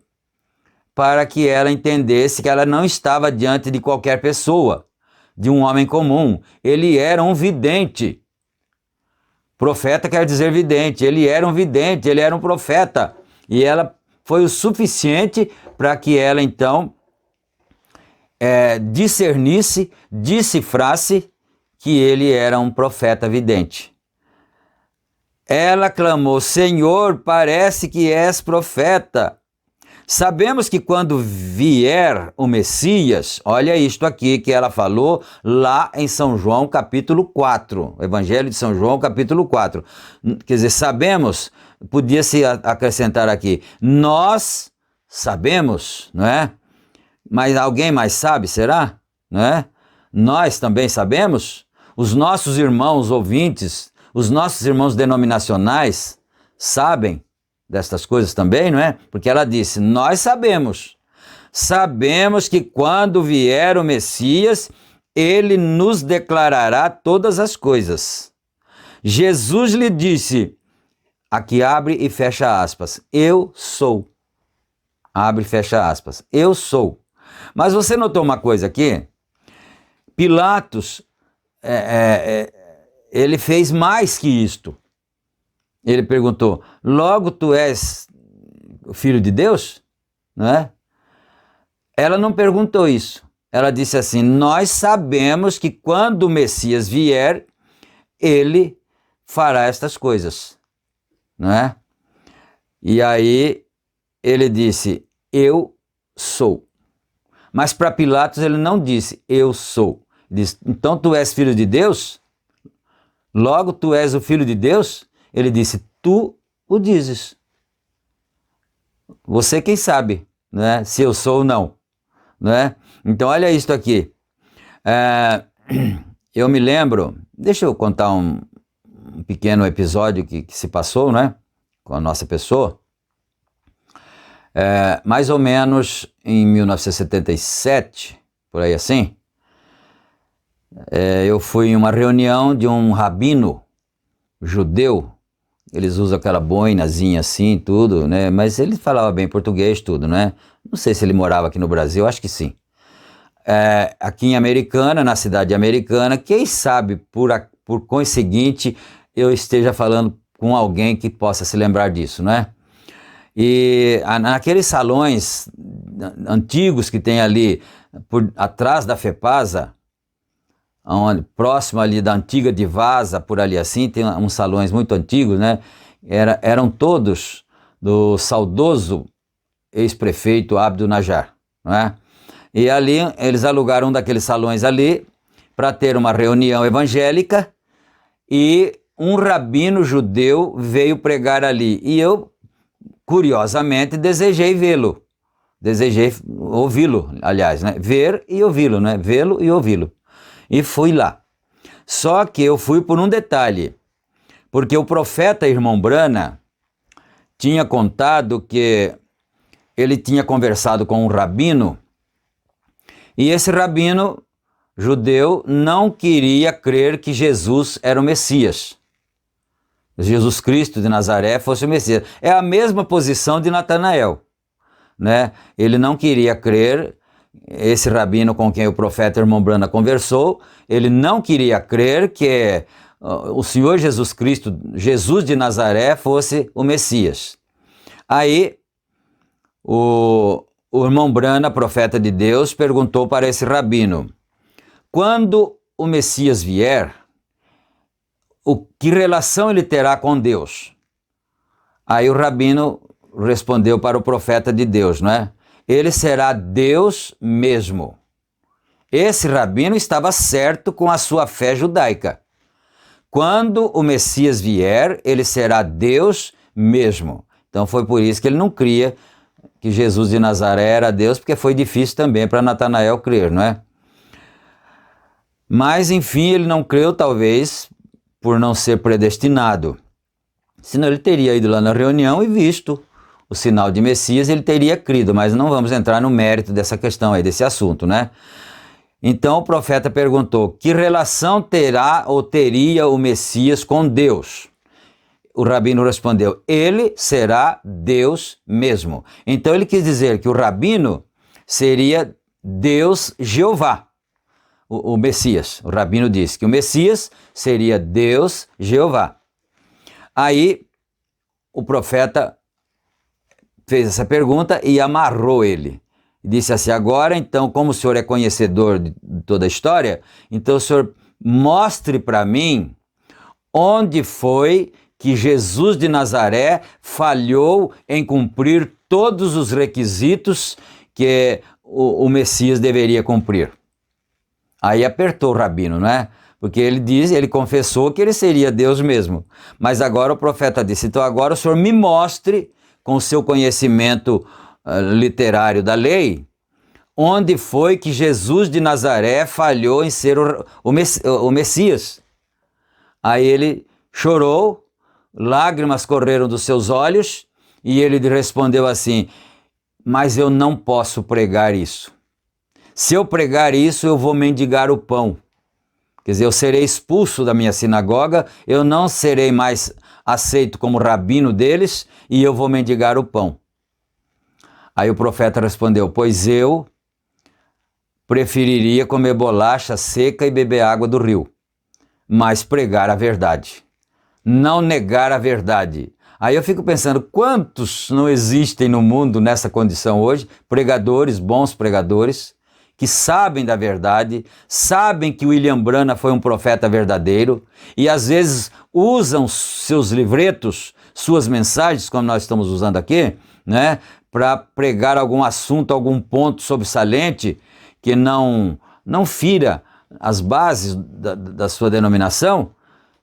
para que ela entendesse que ela não estava diante de qualquer pessoa, de um homem comum. Ele era um vidente. Profeta quer dizer vidente. Ele era um vidente, ele era um profeta. E ela foi o suficiente para que ela, então, discernisse, decifrasse que ele era um profeta vidente. Ela clamou, Senhor, parece que és profeta. Sabemos que quando vier o Messias, olha isto aqui que ela falou lá em São João capítulo 4, Evangelho de São João capítulo 4. Quer dizer, sabemos, podia-se acrescentar aqui, nós sabemos, não é? Mas alguém mais sabe, será? Não é? Nós também sabemos? Os nossos irmãos ouvintes, os nossos irmãos denominacionais sabem destas coisas também, não é? Porque ela disse, nós sabemos que quando vier o Messias, ele nos declarará todas as coisas. Jesus lhe disse, aqui abre e fecha aspas, eu sou. Abre e fecha aspas, eu sou. Mas você notou uma coisa aqui? Pilatos, ele fez mais que isto. Ele perguntou, logo tu és o filho de Deus? Não é? Ela não perguntou isso. Ela disse assim, nós sabemos que quando o Messias vier, ele fará estas coisas. Não é? E aí ele disse, eu sou. Mas para Pilatos ele não disse, eu sou. Ele disse, então tu és filho de Deus? Logo tu és o filho de Deus? Ele disse, tu o dizes. Você quem sabe, né? Se eu sou ou não. Né? Então olha isto aqui. Eu me lembro, deixa eu contar um pequeno episódio que se passou, né? Com a nossa pessoa. Mais ou menos em 1977, por aí assim, eu fui em uma reunião de um rabino judeu. Eles usam aquela boinazinha assim, tudo, né? Mas ele falava bem português, tudo, né? Não sei se ele morava aqui no Brasil, acho que sim. Aqui em Americana, na cidade Americana, quem sabe, por conseguinte, eu esteja falando com alguém que possa se lembrar disso, né? E naqueles salões antigos que tem ali, atrás da FEPASA, próximo ali da antiga Divasa, por ali assim, tem uns salões muito antigos, né? eram todos do saudoso ex-prefeito Abdo Najar, não é? E ali eles alugaram um daqueles salões ali para ter uma reunião evangélica e um rabino judeu veio pregar ali. E eu, curiosamente, desejei vê-lo. Desejei ouvi-lo, aliás, né? Ver e ouvi-lo, né? Vê-lo e ouvi-lo. E fui lá. Só que eu fui por um detalhe, porque o profeta Irmão Brana tinha contado que ele tinha conversado com um rabino e esse rabino judeu não queria crer que Jesus era o Messias. Jesus Cristo de Nazaré fosse o Messias. É a mesma posição de Natanael, né? Ele não queria crer, esse rabino com quem o profeta Irmão Brana conversou, ele não queria crer que o Senhor Jesus Cristo, Jesus de Nazaré, fosse o Messias. Aí, o Irmão Brana, profeta de Deus, perguntou para esse rabino: quando o Messias vier, que relação ele terá com Deus? Aí o rabino respondeu para o profeta de Deus, não é? Ele será Deus mesmo. Esse rabino estava certo com a sua fé judaica. Quando o Messias vier, ele será Deus mesmo. Então foi por isso que ele não cria que Jesus de Nazaré era Deus, porque foi difícil também para Natanael crer, não é? Mas, enfim, ele não creu, talvez, por não ser predestinado. Senão ele teria ido lá na reunião e visto o sinal de Messias, ele teria crido, mas não vamos entrar no mérito dessa questão aí, desse assunto, né? Então o profeta perguntou: que relação terá ou teria o Messias com Deus? O rabino respondeu: ele será Deus mesmo. Então ele quis dizer que o rabino seria Deus Jeová, o Messias. O rabino disse que o Messias seria Deus Jeová. Aí o profeta fez essa pergunta e amarrou ele. Disse assim: agora, então, como o senhor é conhecedor de toda a história, então o senhor mostre para mim onde foi que Jesus de Nazaré falhou em cumprir todos os requisitos que o Messias deveria cumprir. Aí apertou o rabino, não é? Porque ele confessou que ele seria Deus mesmo. Mas agora o profeta disse: então agora o senhor me mostre, com o seu conhecimento literário da lei, onde foi que Jesus de Nazaré falhou em ser o Messias. Aí ele chorou, lágrimas correram dos seus olhos e ele respondeu assim: mas eu não posso pregar isso. Se eu pregar isso, eu vou mendigar o pão. Quer dizer, eu serei expulso da minha sinagoga, eu não serei mais aceito como rabino deles e eu vou mendigar o pão. Aí o profeta respondeu: pois eu preferiria comer bolacha seca e beber água do rio, mas pregar a verdade, não negar a verdade. Aí eu fico pensando, quantos não existem no mundo nessa condição hoje, pregadores, bons pregadores, que sabem da verdade, sabem que William Branham foi um profeta verdadeiro e às vezes usam seus livretos, suas mensagens, como nós estamos usando aqui, né, para pregar algum assunto, algum ponto sobressalente que não fira as bases da sua denominação,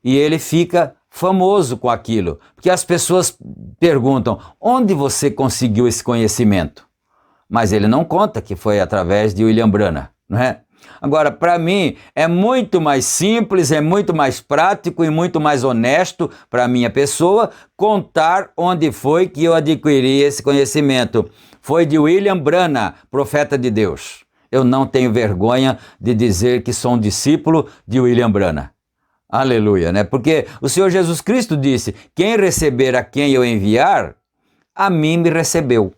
e ele fica famoso com aquilo, porque as pessoas perguntam: onde você conseguiu esse conhecimento? Mas ele não conta que foi através de William Branham, não é? Agora, para mim, é muito mais simples, é muito mais prático e muito mais honesto para a minha pessoa contar onde foi que eu adquiri esse conhecimento. Foi de William Branham, profeta de Deus. Eu não tenho vergonha de dizer que sou um discípulo de William Branham. Aleluia, né? Porque o Senhor Jesus Cristo disse: quem receber a quem eu enviar, a mim me recebeu.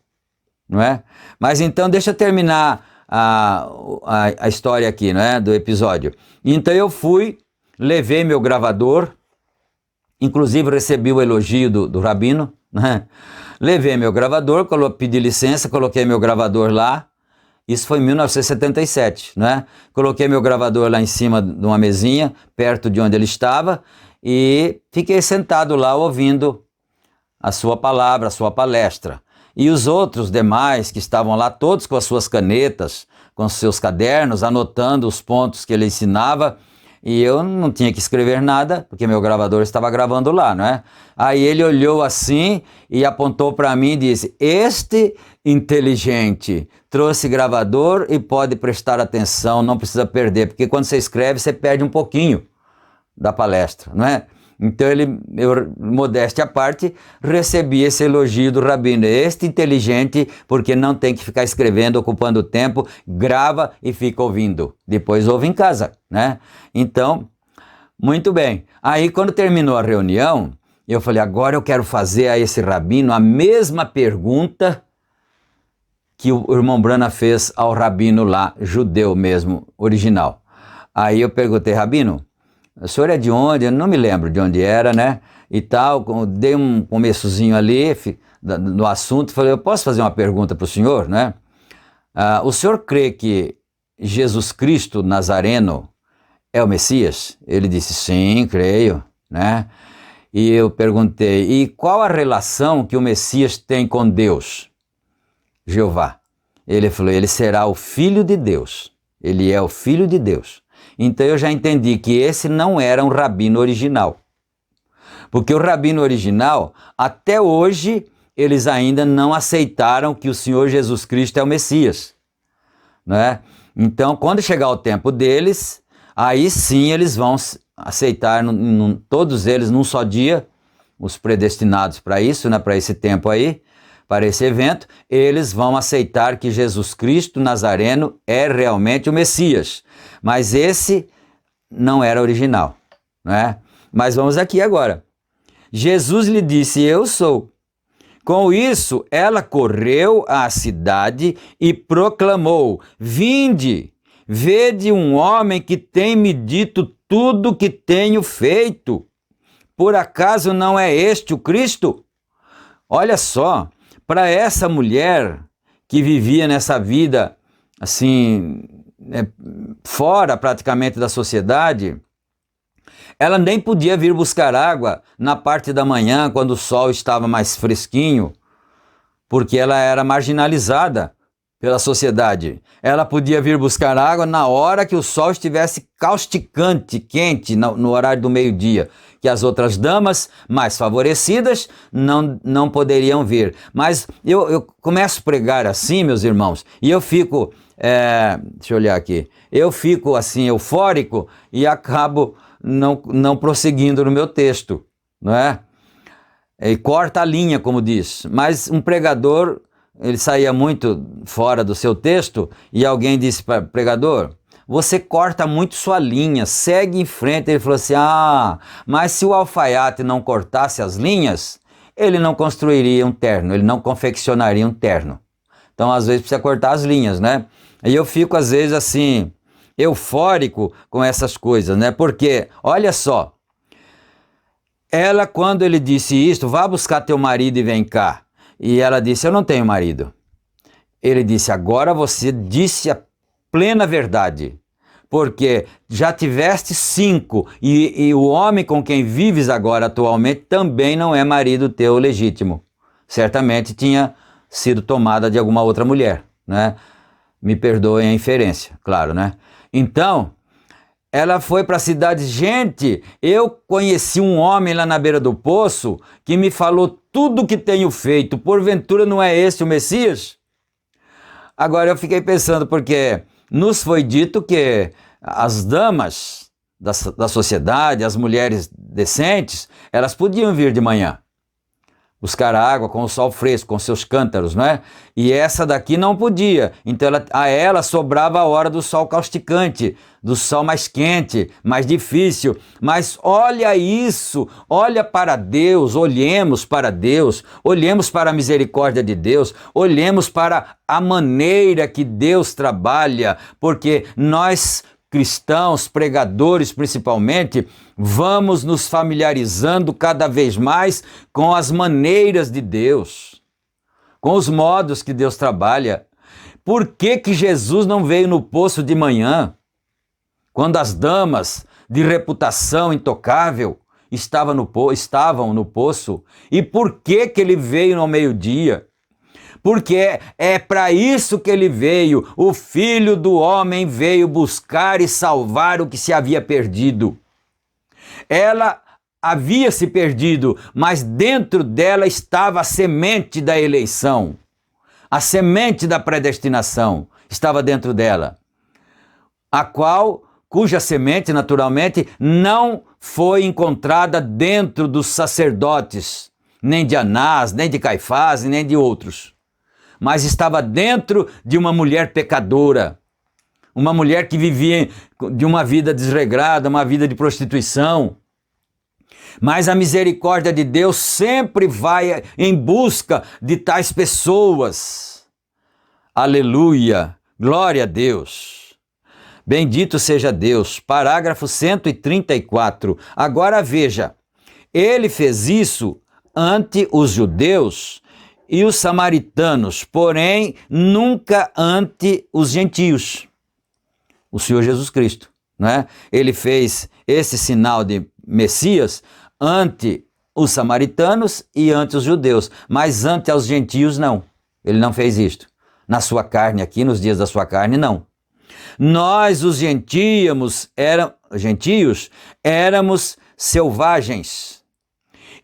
Não é? Mas então deixa eu terminar a história aqui, não é? Do episódio. Então eu fui, levei meu gravador, inclusive recebi o elogio do rabino, né? Levei meu gravador, pedi licença, coloquei meu gravador lá. Isso foi em 1977, né? Coloquei meu gravador lá em cima de uma mesinha, perto de onde ele estava, e fiquei sentado lá ouvindo a sua palavra, a sua palestra. E os outros demais que estavam lá, todos com as suas canetas, com os seus cadernos, anotando os pontos que ele ensinava, e eu não tinha que escrever nada, porque meu gravador estava gravando lá, não é? Aí ele olhou assim e apontou para mim e disse: este inteligente trouxe gravador e pode prestar atenção, não precisa perder, porque quando você escreve, você perde um pouquinho da palestra, não é? Então eu, modéstia à parte, recebi esse elogio do Rabino. Este inteligente, porque não tem que ficar escrevendo, ocupando tempo, grava e fica ouvindo. Depois ouve em casa, né? Então, muito bem. Aí quando terminou a reunião, eu falei, agora eu quero fazer a esse Rabino a mesma pergunta que o irmão Brana fez ao Rabino lá, judeu mesmo, original. Aí eu perguntei, Rabino, o senhor é de onde? Eu não me lembro de onde era, né? E tal, dei um começozinho ali no assunto, falei, eu posso fazer uma pergunta para o senhor, né? O senhor crê que Jesus Cristo Nazareno é o Messias? Ele disse, sim, creio, né? E eu perguntei, e qual a relação que o Messias tem com Deus? Jeová. Ele falou, ele será o Filho de Deus. Ele é o Filho de Deus. Então eu já entendi que esse não era um rabino original. Porque o rabino original, até hoje, eles ainda não aceitaram que o Senhor Jesus Cristo é o Messias, né? Então, quando chegar o tempo deles, aí sim eles vão aceitar, todos eles num só dia, os predestinados para isso, né? Para esse tempo aí, para esse evento, eles vão aceitar que Jesus Cristo Nazareno é realmente o Messias. Mas esse não era original, né? Mas vamos aqui agora. Jesus lhe disse, eu sou. Com isso, ela correu à cidade e proclamou, vinde, vede um homem que tem me dito tudo que tenho feito. Por acaso não é este o Cristo? Olha só, para essa mulher que vivia nessa vida assim, fora praticamente da sociedade, ela nem podia vir buscar água na parte da manhã, quando o sol estava mais fresquinho, porque ela era marginalizada pela sociedade. Ela podia vir buscar água na hora que o sol estivesse causticante, quente, no horário do meio-dia, que as outras damas mais favorecidas não poderiam vir. Mas eu começo a pregar assim, meus irmãos, e eu fico, deixa eu olhar aqui, eu fico assim eufórico e acabo não prosseguindo no meu texto, não é? E corta a linha, como diz. Mas um pregador, ele saía muito fora do seu texto e alguém disse para o pregador, você corta muito sua linha, segue em frente. Ele falou assim, mas se o alfaiate não cortasse as linhas, ele não construiria um terno, ele não confeccionaria um terno. Então, às vezes, precisa cortar as linhas, né? E eu fico, às vezes, assim, eufórico com essas coisas, né? Porque, olha só, ela, quando ele disse isto, vá buscar teu marido e vem cá. E ela disse, eu não tenho marido. Ele disse, agora você disse a plena verdade, porque já tiveste 5 e o homem com quem vives agora atualmente também não é marido teu legítimo. Certamente tinha sido tomada de alguma outra mulher, né? Me perdoem a inferência, claro, né? Então, ela foi para a cidade, gente, eu conheci um homem lá na beira do poço que me falou tudo o que tenho feito, porventura não é esse o Messias? Agora eu fiquei pensando, porque nos foi dito que as damas da sociedade, as mulheres decentes, elas podiam vir de manhã buscar água com o sol fresco, com seus cântaros, não é? E essa daqui não podia, então a ela sobrava a hora do sol causticante, do sol mais quente, mais difícil. Mas olha isso, olha para Deus, olhemos para Deus, olhemos para a misericórdia de Deus, olhemos para a maneira que Deus trabalha, porque nós cristãos, pregadores principalmente, vamos nos familiarizando cada vez mais com as maneiras de Deus, com os modos que Deus trabalha. Por que Jesus não veio no poço de manhã, quando as damas de reputação intocável estavam no poço. E por que que ele veio no meio-dia? Porque é para isso que ele veio. O Filho do Homem veio buscar e salvar o que se havia perdido. Ela havia se perdido, mas dentro dela estava a semente da eleição. A semente da predestinação estava dentro dela, cuja semente, naturalmente, não foi encontrada dentro dos sacerdotes, nem de Anás, nem de Caifás, nem de outros, mas estava dentro de uma mulher pecadora, uma mulher que vivia de uma vida desregrada, uma vida de prostituição. Mas a misericórdia de Deus sempre vai em busca de tais pessoas. Aleluia! Glória a Deus! Bendito seja Deus. Parágrafo 134. Agora veja, ele fez isso ante os judeus e os samaritanos, porém nunca ante os gentios. O Senhor Jesus Cristo, né? Ele fez esse sinal de Messias ante os samaritanos e ante os judeus, mas ante os gentios não. Ele não fez isto. Na sua carne aqui, nos dias da sua carne, não. Nós, os gentios, éramos selvagens.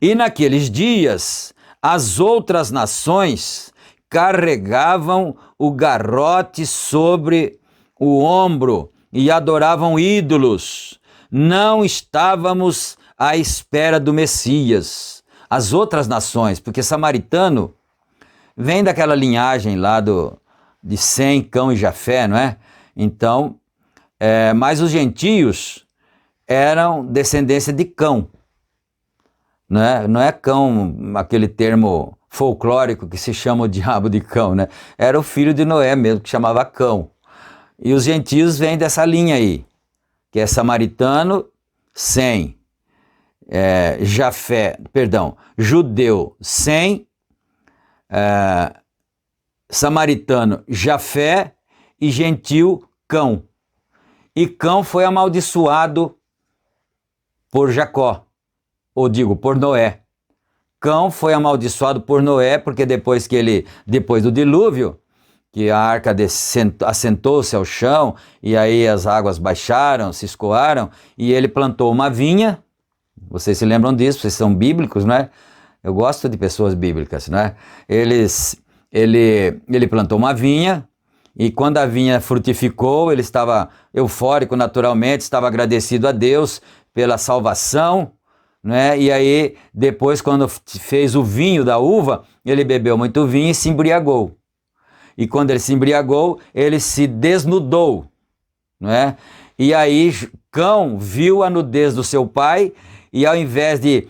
E naqueles dias, as outras nações carregavam o garrote sobre o ombro e adoravam ídolos. Não estávamos à espera do Messias. As outras nações, porque samaritano vem daquela linhagem lá de Sem, Cão e Jafé, não é? Então, mas os gentios eram descendência de Cão. Não é Cão, aquele termo folclórico que se chama o diabo de Cão, né? Era o filho de Noé mesmo, que chamava Cão. E os gentios vêm dessa linha aí, que é samaritano, Sem, judeu, Sem, samaritano, Jafé e gentil, Cão. E Cão foi amaldiçoado por Jacó, por Noé. Cão foi amaldiçoado por Noé porque depois do dilúvio, que a arca assentou-se ao chão e aí as águas baixaram, se escoaram e ele plantou uma vinha. Vocês se lembram disso? Vocês são bíblicos, não é? Eu gosto de pessoas bíblicas, não é? Ele plantou uma vinha e quando a vinha frutificou, ele estava eufórico naturalmente, estava agradecido a Deus pela salvação, né? E aí, depois, quando fez o vinho da uva, ele bebeu muito vinho e se embriagou. E quando ele se embriagou, ele se desnudou, né? E aí, Cão viu a nudez do seu pai e ao invés de,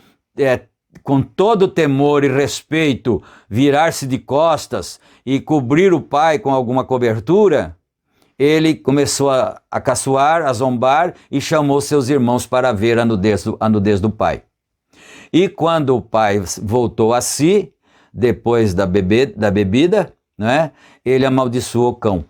com todo temor e respeito, virar-se de costas e cobrir o pai com alguma cobertura, ele começou a caçoar, a zombar e chamou seus irmãos para ver a nudez do pai. E quando o pai voltou a si, depois da bebida, né, ele amaldiçoou Cão.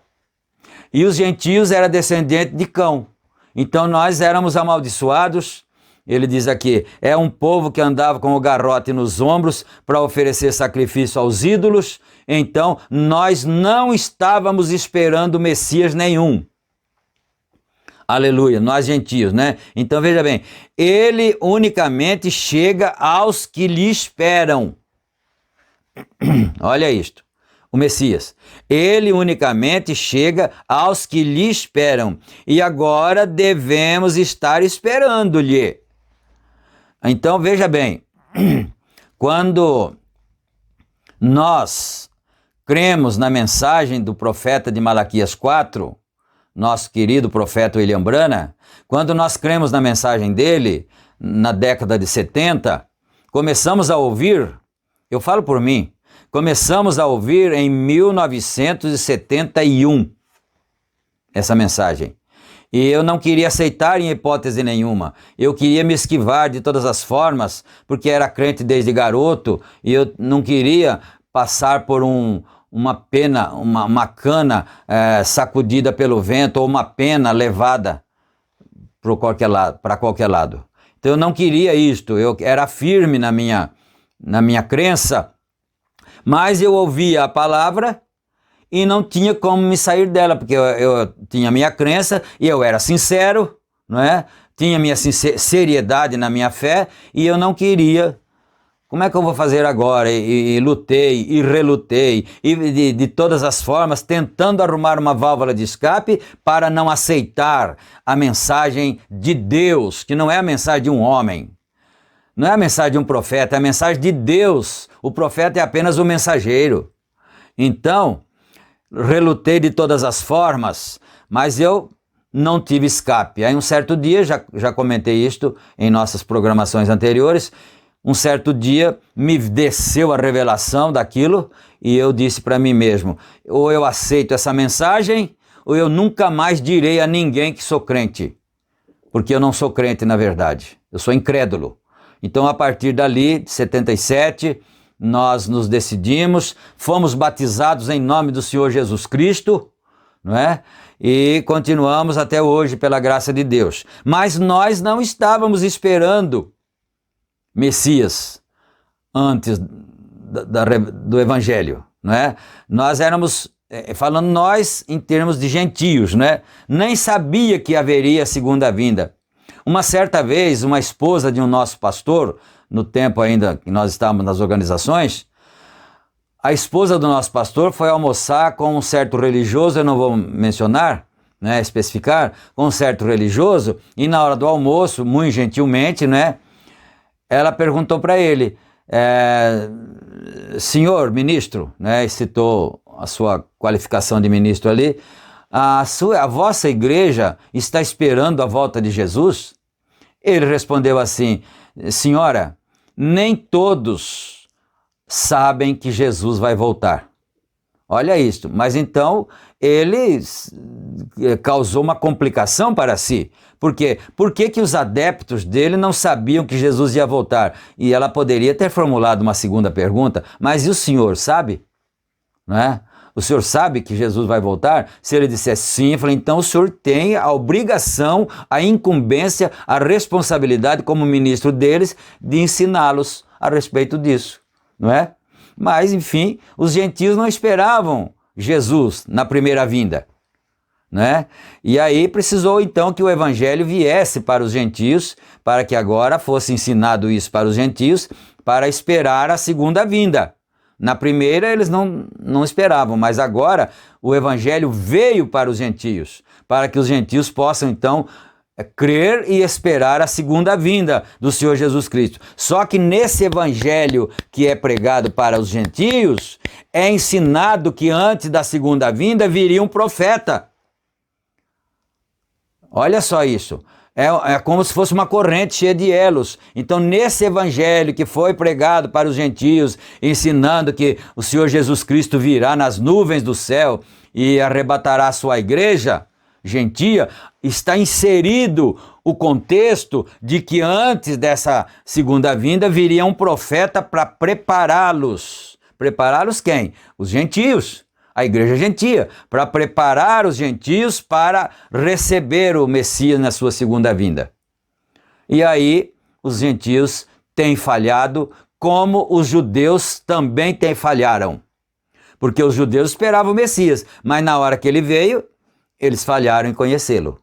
E os gentios eram descendentes de Cão. Então nós éramos amaldiçoados. Ele diz aqui, é um povo que andava com o garrote nos ombros para oferecer sacrifício aos ídolos. Então, nós não estávamos esperando Messias nenhum. Aleluia, nós gentios, né? Então, veja bem, ele unicamente chega aos que lhe esperam. Olha isto, o Messias. Ele unicamente chega aos que lhe esperam. E agora devemos estar esperando-lhe. Então, veja bem, quando nós cremos na mensagem do profeta de Malaquias 4, nosso querido profeta William Branham, quando nós cremos na mensagem dele, na década de 70, começamos a ouvir, eu falo por mim, começamos a ouvir em 1971 essa mensagem. E eu não queria aceitar em hipótese nenhuma. Eu queria me esquivar de todas as formas, porque era crente desde garoto, e eu não queria passar por uma cana sacudida pelo vento, ou uma pena levada para qualquer lado. Então eu não queria isto, eu era firme na minha crença, mas eu ouvia a palavra e não tinha como me sair dela, porque eu tinha a minha crença e eu era sincero, não é? Tinha minha seriedade na minha fé e eu não queria. Como é que eu vou fazer agora? E lutei e relutei, e de todas as formas, tentando arrumar uma válvula de escape para não aceitar a mensagem de Deus, que não é a mensagem de um homem, não é a mensagem de um profeta, é a mensagem de Deus. O profeta é apenas o mensageiro. Então, relutei de todas as formas, mas eu não tive escape. Aí um certo dia, já comentei isto em nossas programações anteriores, um certo dia me desceu a revelação daquilo e eu disse para mim mesmo, ou eu aceito essa mensagem, ou eu nunca mais direi a ninguém que sou crente, porque eu não sou crente na verdade, eu sou incrédulo. Então a partir dali, de 77, nós nos decidimos, fomos batizados em nome do Senhor Jesus Cristo, não é? E continuamos até hoje pela graça de Deus. Mas nós não estávamos esperando Messias antes do Evangelho, não é? Nós éramos, falando nós em termos de gentios, não é? Nem sabia que haveria segunda vinda. Uma certa vez, uma esposa de um nosso pastor, no tempo ainda que nós estávamos nas organizações, a esposa do nosso pastor foi almoçar com um certo religioso, eu não vou mencionar, né, especificar, com um certo religioso, e na hora do almoço, muito gentilmente, né, ela perguntou para ele, senhor ministro, né, e citou a sua qualificação de ministro ali, a vossa igreja está esperando a volta de Jesus? Ele respondeu assim, senhora, nem todos sabem que Jesus vai voltar. Olha isto, mas então ele causou uma complicação para si. Por quê? Por que os adeptos dele não sabiam que Jesus ia voltar? E ela poderia ter formulado uma segunda pergunta, mas e o senhor sabe? Não é? O senhor sabe que Jesus vai voltar? Se ele dissesse sim, eu falei, então o senhor tem a obrigação, a incumbência, a responsabilidade como ministro deles de ensiná-los a respeito disso, não é? Mas, enfim, os gentios não esperavam Jesus na primeira vinda, né? E aí precisou então que o evangelho viesse para os gentios, para que agora fosse ensinado isso para os gentios, para esperar a segunda vinda. Na primeira eles não esperavam, mas agora o evangelho veio para os gentios, para que os gentios possam então crer e esperar a segunda vinda do Senhor Jesus Cristo. Só que nesse evangelho que é pregado para os gentios, é ensinado que antes da segunda vinda viria um profeta. Olha só isso. É como se fosse uma corrente cheia de elos. Então, nesse evangelho que foi pregado para os gentios, ensinando que o Senhor Jesus Cristo virá nas nuvens do céu e arrebatará a sua igreja gentia, está inserido o contexto de que antes dessa segunda vinda viria um profeta para prepará-los. Prepará-los quem? Os gentios. A igreja gentia, para preparar os gentios para receber o Messias na sua segunda vinda. E aí os gentios têm falhado, como os judeus também falharam. Porque os judeus esperavam o Messias, mas na hora que ele veio, eles falharam em conhecê-lo.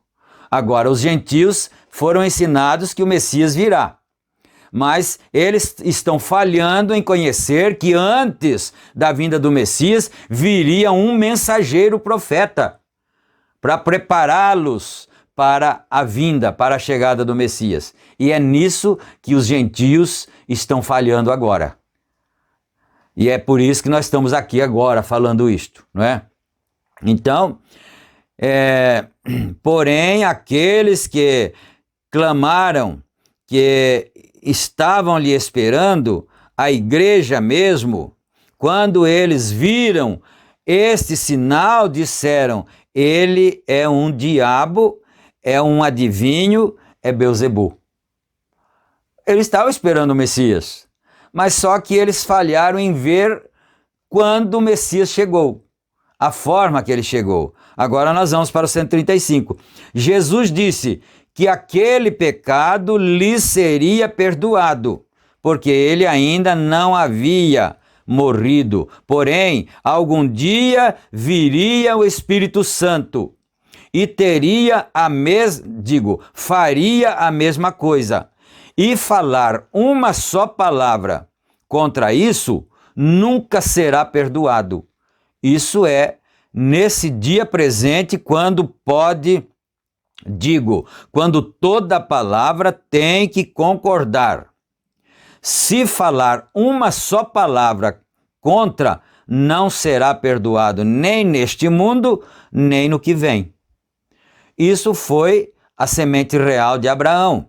Agora os gentios foram ensinados que o Messias virá. Mas eles estão falhando em conhecer que antes da vinda do Messias viria um mensageiro profeta para prepará-los para a vinda, para a chegada do Messias. E é nisso que os gentios estão falhando agora. E é por isso que nós estamos aqui agora falando isto, não é? Então, porém, aqueles que clamaram que estavam lhe esperando, a igreja mesmo, quando eles viram este sinal, disseram, ele é um diabo, é um adivinho, é Belzebu. Eles estavam esperando o Messias, mas só que eles falharam em ver quando o Messias chegou, a forma que ele chegou. Agora nós vamos para o 135. Jesus disse que aquele pecado lhe seria perdoado, porque ele ainda não havia morrido. Porém, algum dia viria o Espírito Santo e faria a mesma coisa. E falar uma só palavra contra isso nunca será perdoado. Isso é nesse dia presente, quando toda palavra tem que concordar. Se falar uma só palavra contra, não será perdoado nem neste mundo, nem no que vem. Isso foi a semente real de Abraão.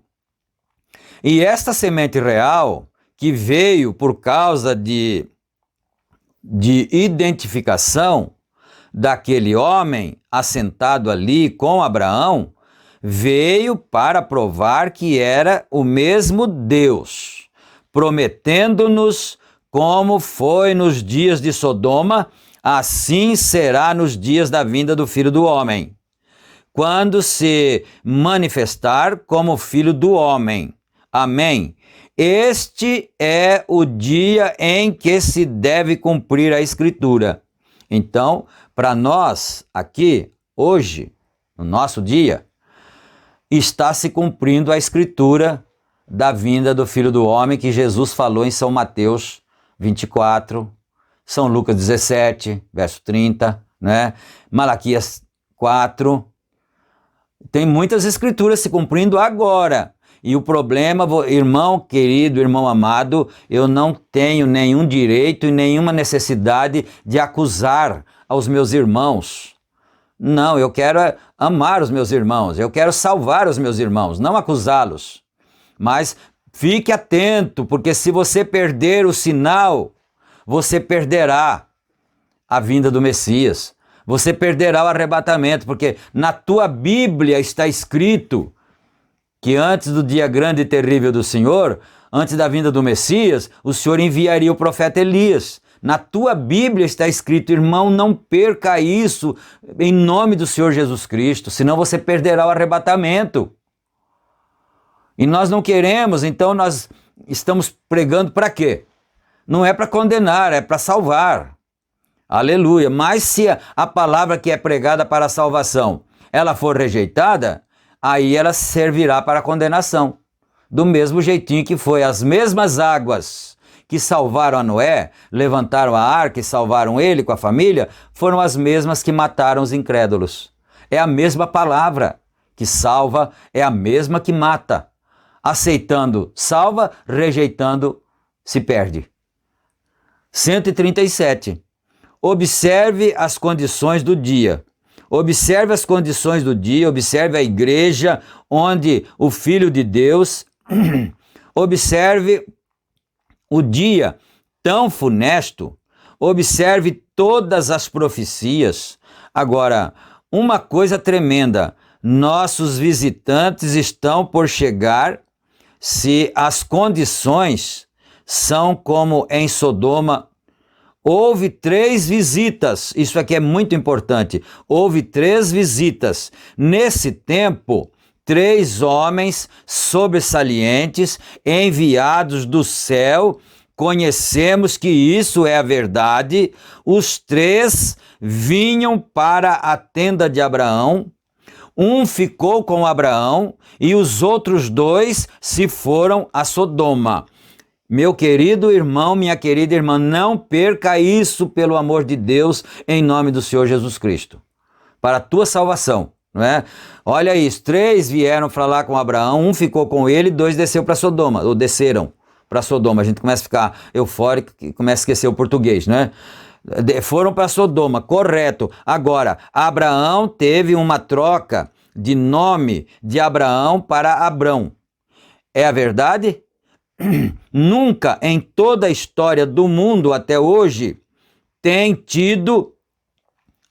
E esta semente real, que veio por causa de identificação daquele homem assentado ali com Abraão, veio para provar que era o mesmo Deus, prometendo-nos, como foi nos dias de Sodoma, assim será nos dias da vinda do Filho do Homem, quando se manifestar como Filho do Homem. Amém. Este é o dia em que se deve cumprir a Escritura. Então, para nós aqui, hoje, no nosso dia, está se cumprindo a Escritura da vinda do Filho do Homem, que Jesus falou em São Mateus 24, São Lucas 17, verso 30, né? Malaquias 4. Tem muitas Escrituras se cumprindo agora. E o problema, irmão querido, irmão amado, eu não tenho nenhum direito e nenhuma necessidade de acusar aos meus irmãos. Não, eu quero amar os meus irmãos, eu quero salvar os meus irmãos, não acusá-los. Mas fique atento, porque se você perder o sinal, você perderá a vinda do Messias. Você perderá o arrebatamento, porque na tua Bíblia está escrito que antes do dia grande e terrível do Senhor, antes da vinda do Messias, o Senhor enviaria o profeta Elias. Na tua Bíblia está escrito, irmão, não perca isso em nome do Senhor Jesus Cristo, senão você perderá o arrebatamento. E nós não queremos, então nós estamos pregando para quê? Não é para condenar, é para salvar. Aleluia. Mas se a palavra que é pregada para a salvação, ela for rejeitada, aí ela servirá para a condenação. Do mesmo jeitinho que foi as mesmas águas que salvaram a Noé, levantaram a arca e salvaram ele com a família, foram as mesmas que mataram os incrédulos. É a mesma palavra que salva, é a mesma que mata. Aceitando, salva, rejeitando, se perde. 137. Observe as condições do dia. Observe as condições do dia, observe a igreja onde o Filho de Deus, observe o dia tão funesto, observe todas as profecias. Agora, uma coisa tremenda, nossos visitantes estão por chegar se as condições são como em Sodoma. Houve 3 visitas, isso aqui é muito importante, houve 3 visitas. Nesse tempo, 3 homens sobressalentes, enviados do céu, conhecemos que isso é a verdade. Os 3 vinham para a tenda de Abraão, um ficou com Abraão e os outros 2 se foram a Sodoma. Meu querido irmão, minha querida irmã, não perca isso pelo amor de Deus, em nome do Senhor Jesus Cristo, para a tua salvação, não é? Olha isso, 3 vieram falar com Abraão, um ficou com ele, 2 desceu para Sodoma, ou desceram para Sodoma. A gente começa a ficar eufórico e começa a esquecer o português, não é? Foram para Sodoma, correto. Agora, Abraão teve uma troca de nome de Abraão para Abrão. É a verdade? Nunca em toda a história do mundo até hoje tem tido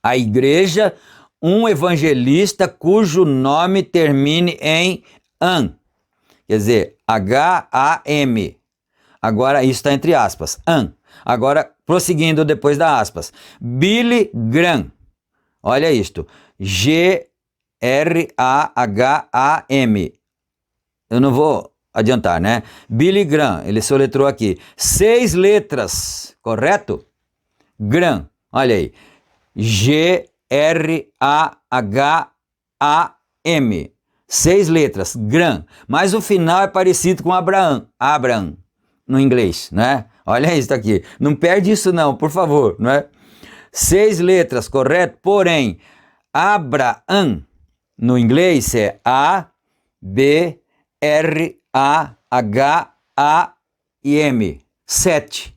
a igreja um evangelista cujo nome termine em Am, quer dizer, H-A-M. Agora isso está entre aspas, Am. Agora, prosseguindo depois da aspas, Billy Graham, olha isto, G-R-A-H-A-M, G-R-A-H-A-M. Eu não vou adiantar, né? Billy Graham, ele soletrou aqui. 6 letras, correto? Graham, olha aí. G-R-A-H-A-M. 6 letras, Graham. Mas o final é parecido com Abraham, no inglês, né? Olha isso aqui. Não perde isso não, por favor, não é? 6 letras, correto? Porém, Abraham, no inglês é A-B-R-A-H-A-M. 7.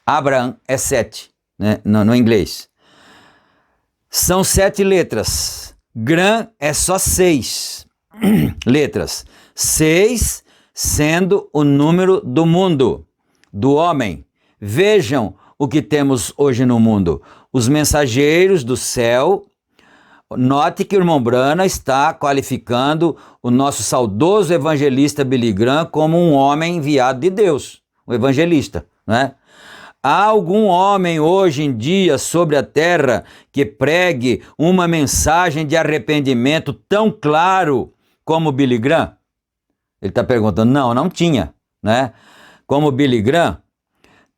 Abraham é 7, né? No inglês. São 7 letras. Graham é só 6 letras. 6 sendo o número do mundo, do homem. Vejam o que temos hoje no mundo. Os mensageiros do céu. Note que o irmão Branham está qualificando o nosso saudoso evangelista Billy Graham como um homem enviado de Deus, um evangelista, né? Há algum homem hoje em dia sobre a terra que pregue uma mensagem de arrependimento tão claro como Billy Graham? Ele está perguntando. Não tinha, né? Como Billy Graham.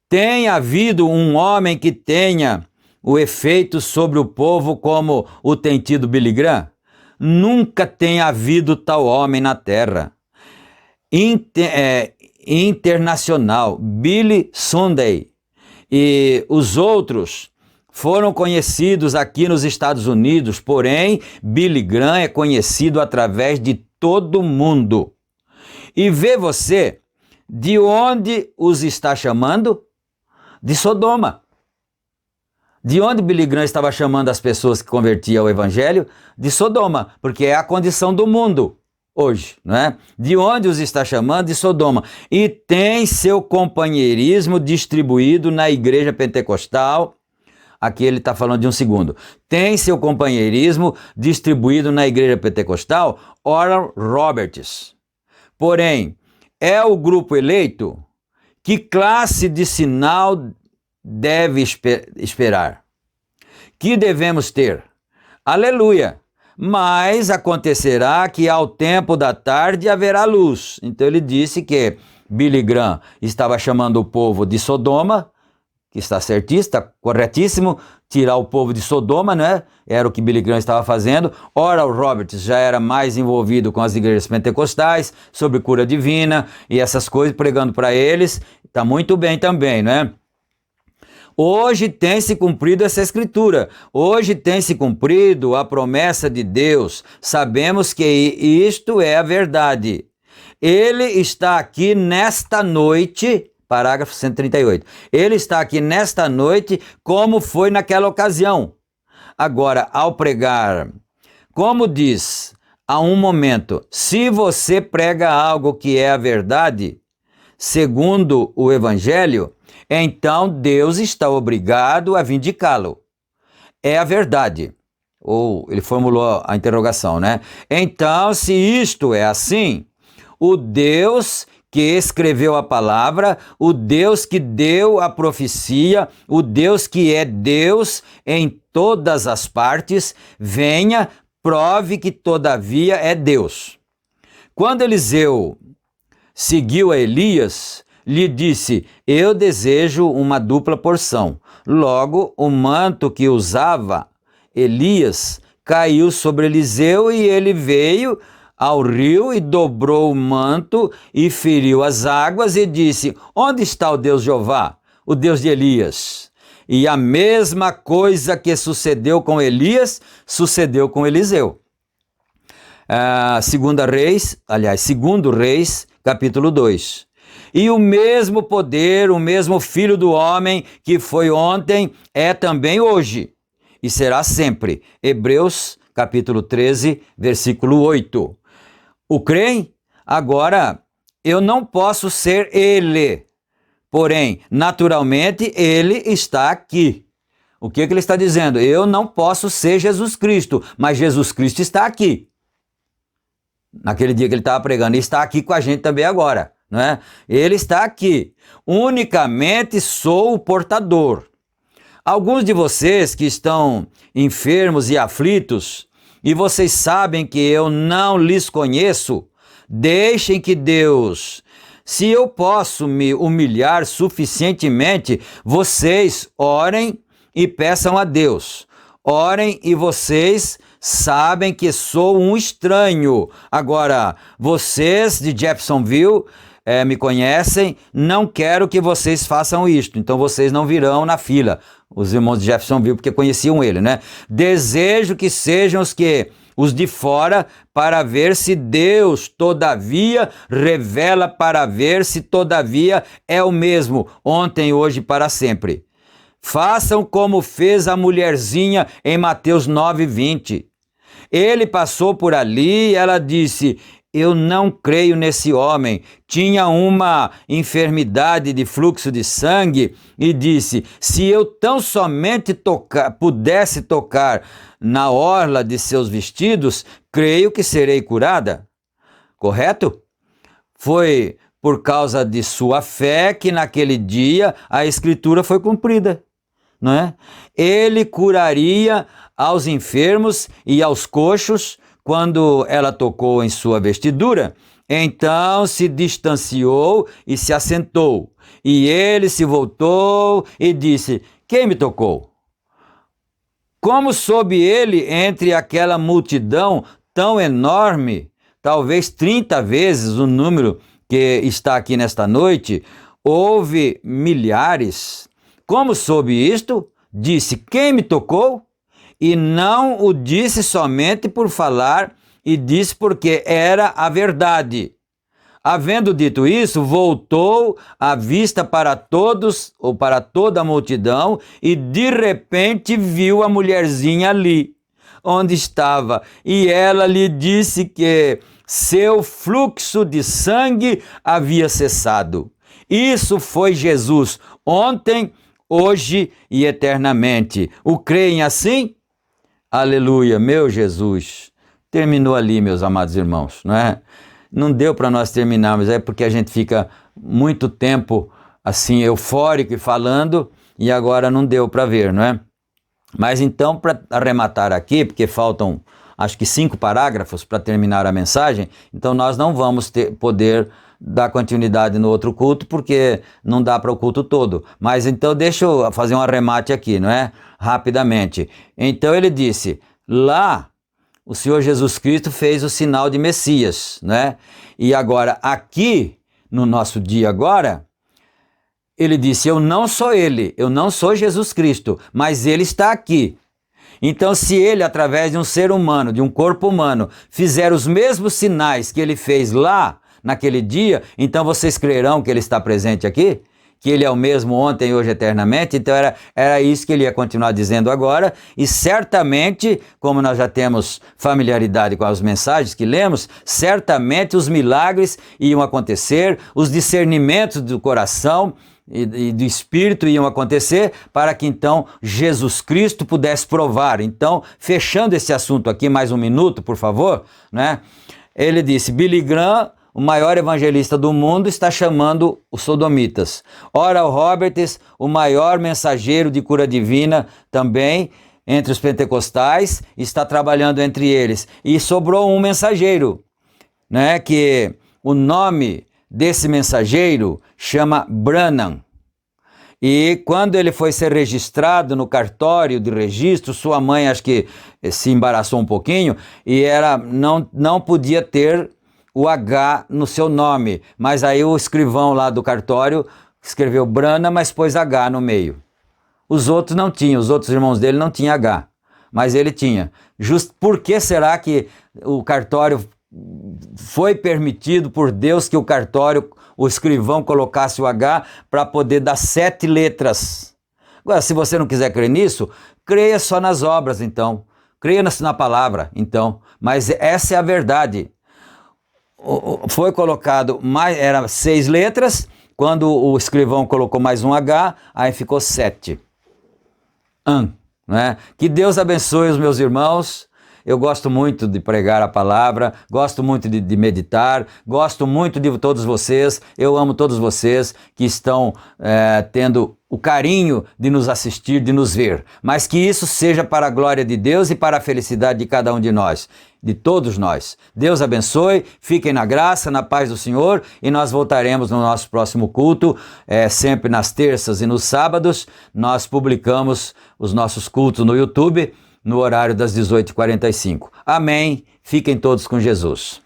Tem havido um homem que tenha o efeito sobre o povo como o tem tido Billy Graham? Nunca tem havido tal homem na terra. Internacional, Billy Sunday e os outros foram conhecidos aqui nos Estados Unidos, porém Billy Graham é conhecido através de todo mundo. E vê você de onde os está chamando? De Sodoma. De onde Billy Graham estava chamando as pessoas que convertiam ao evangelho? De Sodoma, porque é a condição do mundo hoje, não é? De onde os está chamando? De Sodoma. E tem seu companheirismo distribuído na igreja pentecostal. Aqui ele está falando de um segundo. Tem seu companheirismo distribuído na igreja pentecostal? Oral Roberts. Porém, é o grupo eleito? Que classe de sinal deve esperar? Que devemos ter? Aleluia! Mas acontecerá que ao tempo da tarde haverá luz. Então ele disse que Billy Graham estava chamando o povo de Sodoma, que está certíssimo, está corretíssimo, tirar o povo de Sodoma, né? Era o que Billy Graham estava fazendo. Oral Roberts já era mais envolvido com as igrejas pentecostais, sobre cura divina e essas coisas, pregando para eles. Está muito bem também, né? Hoje tem se cumprido essa escritura. Hoje tem se cumprido a promessa de Deus. Sabemos que isto é a verdade. Ele está aqui nesta noite, parágrafo 138. Ele está aqui nesta noite como foi naquela ocasião. Agora, ao pregar, como diz há um momento, se você prega algo que é a verdade, segundo o evangelho, então Deus está obrigado a vindicá-lo. É a verdade. Ou ele formulou a interrogação, né? Então, se isto é assim, o Deus que escreveu a palavra, o Deus que deu a profecia, o Deus que é Deus em todas as partes, venha, prove que todavia é Deus. Quando Eliseu seguiu a Elias, lhe disse, eu desejo uma dupla porção. Logo, o manto que usava Elias caiu sobre Eliseu e ele veio ao rio e dobrou o manto e feriu as águas e disse, onde está o Deus Jeová, o Deus de Elias? E a mesma coisa que sucedeu com Elias, sucedeu com Eliseu. Segundo Reis, capítulo 2. E o mesmo poder, o mesmo Filho do Homem que foi ontem, é também hoje e será sempre. Hebreus, capítulo 13, versículo 8. O creem? Agora, eu não posso ser ele, porém, naturalmente, ele está aqui. O que ele está dizendo? Eu não posso ser Jesus Cristo, mas Jesus Cristo está aqui. Naquele dia que ele estava pregando, ele está aqui com a gente também agora. Não é? Ele está aqui. Unicamente sou o portador. Alguns de vocês que estão enfermos e aflitos, e vocês sabem que eu não lhes conheço, deixem que Deus... Se eu posso me humilhar suficientemente, vocês orem e peçam a Deus. Orem e vocês sabem que sou um estranho. Agora, vocês de Jeffersonville me conhecem, não quero que vocês façam isto. Então vocês não virão na fila, os irmãos de Jeffersonville, porque conheciam ele, né? Desejo que sejam os de fora, para ver se Deus, todavia, revela para ver se, todavia, é o mesmo, ontem, hoje e para sempre. Façam como fez a mulherzinha em Mateus 9:20. Ele passou por ali e ela disse: eu não creio nesse homem. Tinha uma enfermidade de fluxo de sangue e disse: se eu tão somente pudesse tocar na orla de seus vestidos, creio que serei curada. Correto? Foi por causa de sua fé que naquele dia a escritura foi cumprida, não é? Ele curaria aos enfermos e aos coxos quando ela tocou em sua vestidura. Então se distanciou e se assentou. E ele se voltou e disse: quem me tocou? Como soube ele entre aquela multidão tão enorme, talvez 30 vezes o número que está aqui nesta noite, houve milhares. Como soube isto? Disse: quem me tocou? E não o disse somente por falar, e disse porque era a verdade. Havendo dito isso, voltou a vista para todos, ou para toda a multidão, e de repente viu a mulherzinha ali, onde estava, e ela lhe disse que seu fluxo de sangue havia cessado. Isso foi Jesus, ontem, hoje e eternamente. O creem assim? Aleluia, meu Jesus. Terminou ali, meus amados irmãos, não é? Não deu para nós terminarmos, é porque a gente fica muito tempo assim eufórico e falando, e agora não deu para ver, não é? Mas então, para arrematar aqui, porque faltam acho que 5 parágrafos para terminar a mensagem, então nós não vamos poder dar continuidade no outro culto, porque não dá para o culto todo. Mas então deixa eu fazer um arremate aqui, não é? Rapidamente. Então ele disse, lá o Senhor Jesus Cristo fez o sinal de Messias, né? E agora, aqui, no nosso dia agora, ele disse, eu não sou ele, eu não sou Jesus Cristo, mas ele está aqui. Então, se ele, através de um ser humano, de um corpo humano, fizer os mesmos sinais que ele fez lá, naquele dia, então vocês crerão que ele está presente aqui? Que ele é o mesmo ontem, hoje, eternamente? Então era isso que ele ia continuar dizendo agora, e certamente, como nós já temos familiaridade com as mensagens que lemos, certamente os milagres iam acontecer, os discernimentos do coração e do Espírito iam acontecer, para que então Jesus Cristo pudesse provar. Então, fechando esse assunto aqui, mais um minuto, por favor, né? Ele disse, Billy Graham, o maior evangelista do mundo, está chamando os sodomitas. Oral Roberts, o maior mensageiro de cura divina também, entre os pentecostais, está trabalhando entre eles. E sobrou um mensageiro, né, que o nome desse mensageiro chama Branham. E quando ele foi ser registrado no cartório de registro, sua mãe acho que se embaraçou um pouquinho e não podia ter o H no seu nome, mas aí o escrivão lá do cartório escreveu Brana, mas pôs H no meio. Os outros não tinham, os outros irmãos dele não tinham H, mas ele tinha. Por que será que o cartório foi permitido por Deus que o escrivão colocasse o H para poder dar 7 letras? Agora, se você não quiser crer nisso, creia só nas obras então, creia na palavra então, mas essa é a verdade. Foi colocado era 6 letras, quando o escrivão colocou mais um H, aí ficou 7. Né? Que Deus abençoe os meus irmãos, Eu gosto muito de pregar a palavra, gosto muito de meditar, gosto muito de todos vocês. Eu amo todos vocês que estão tendo o carinho de nos assistir, de nos ver. Mas que isso seja para a glória de Deus e para a felicidade de cada um de nós, de todos nós. Deus abençoe, fiquem na graça, na paz do Senhor, e nós voltaremos no nosso próximo culto, sempre nas terças e nos sábados. Nós publicamos os nossos cultos no YouTube, no horário das 18h45. Amém. Fiquem todos com Jesus.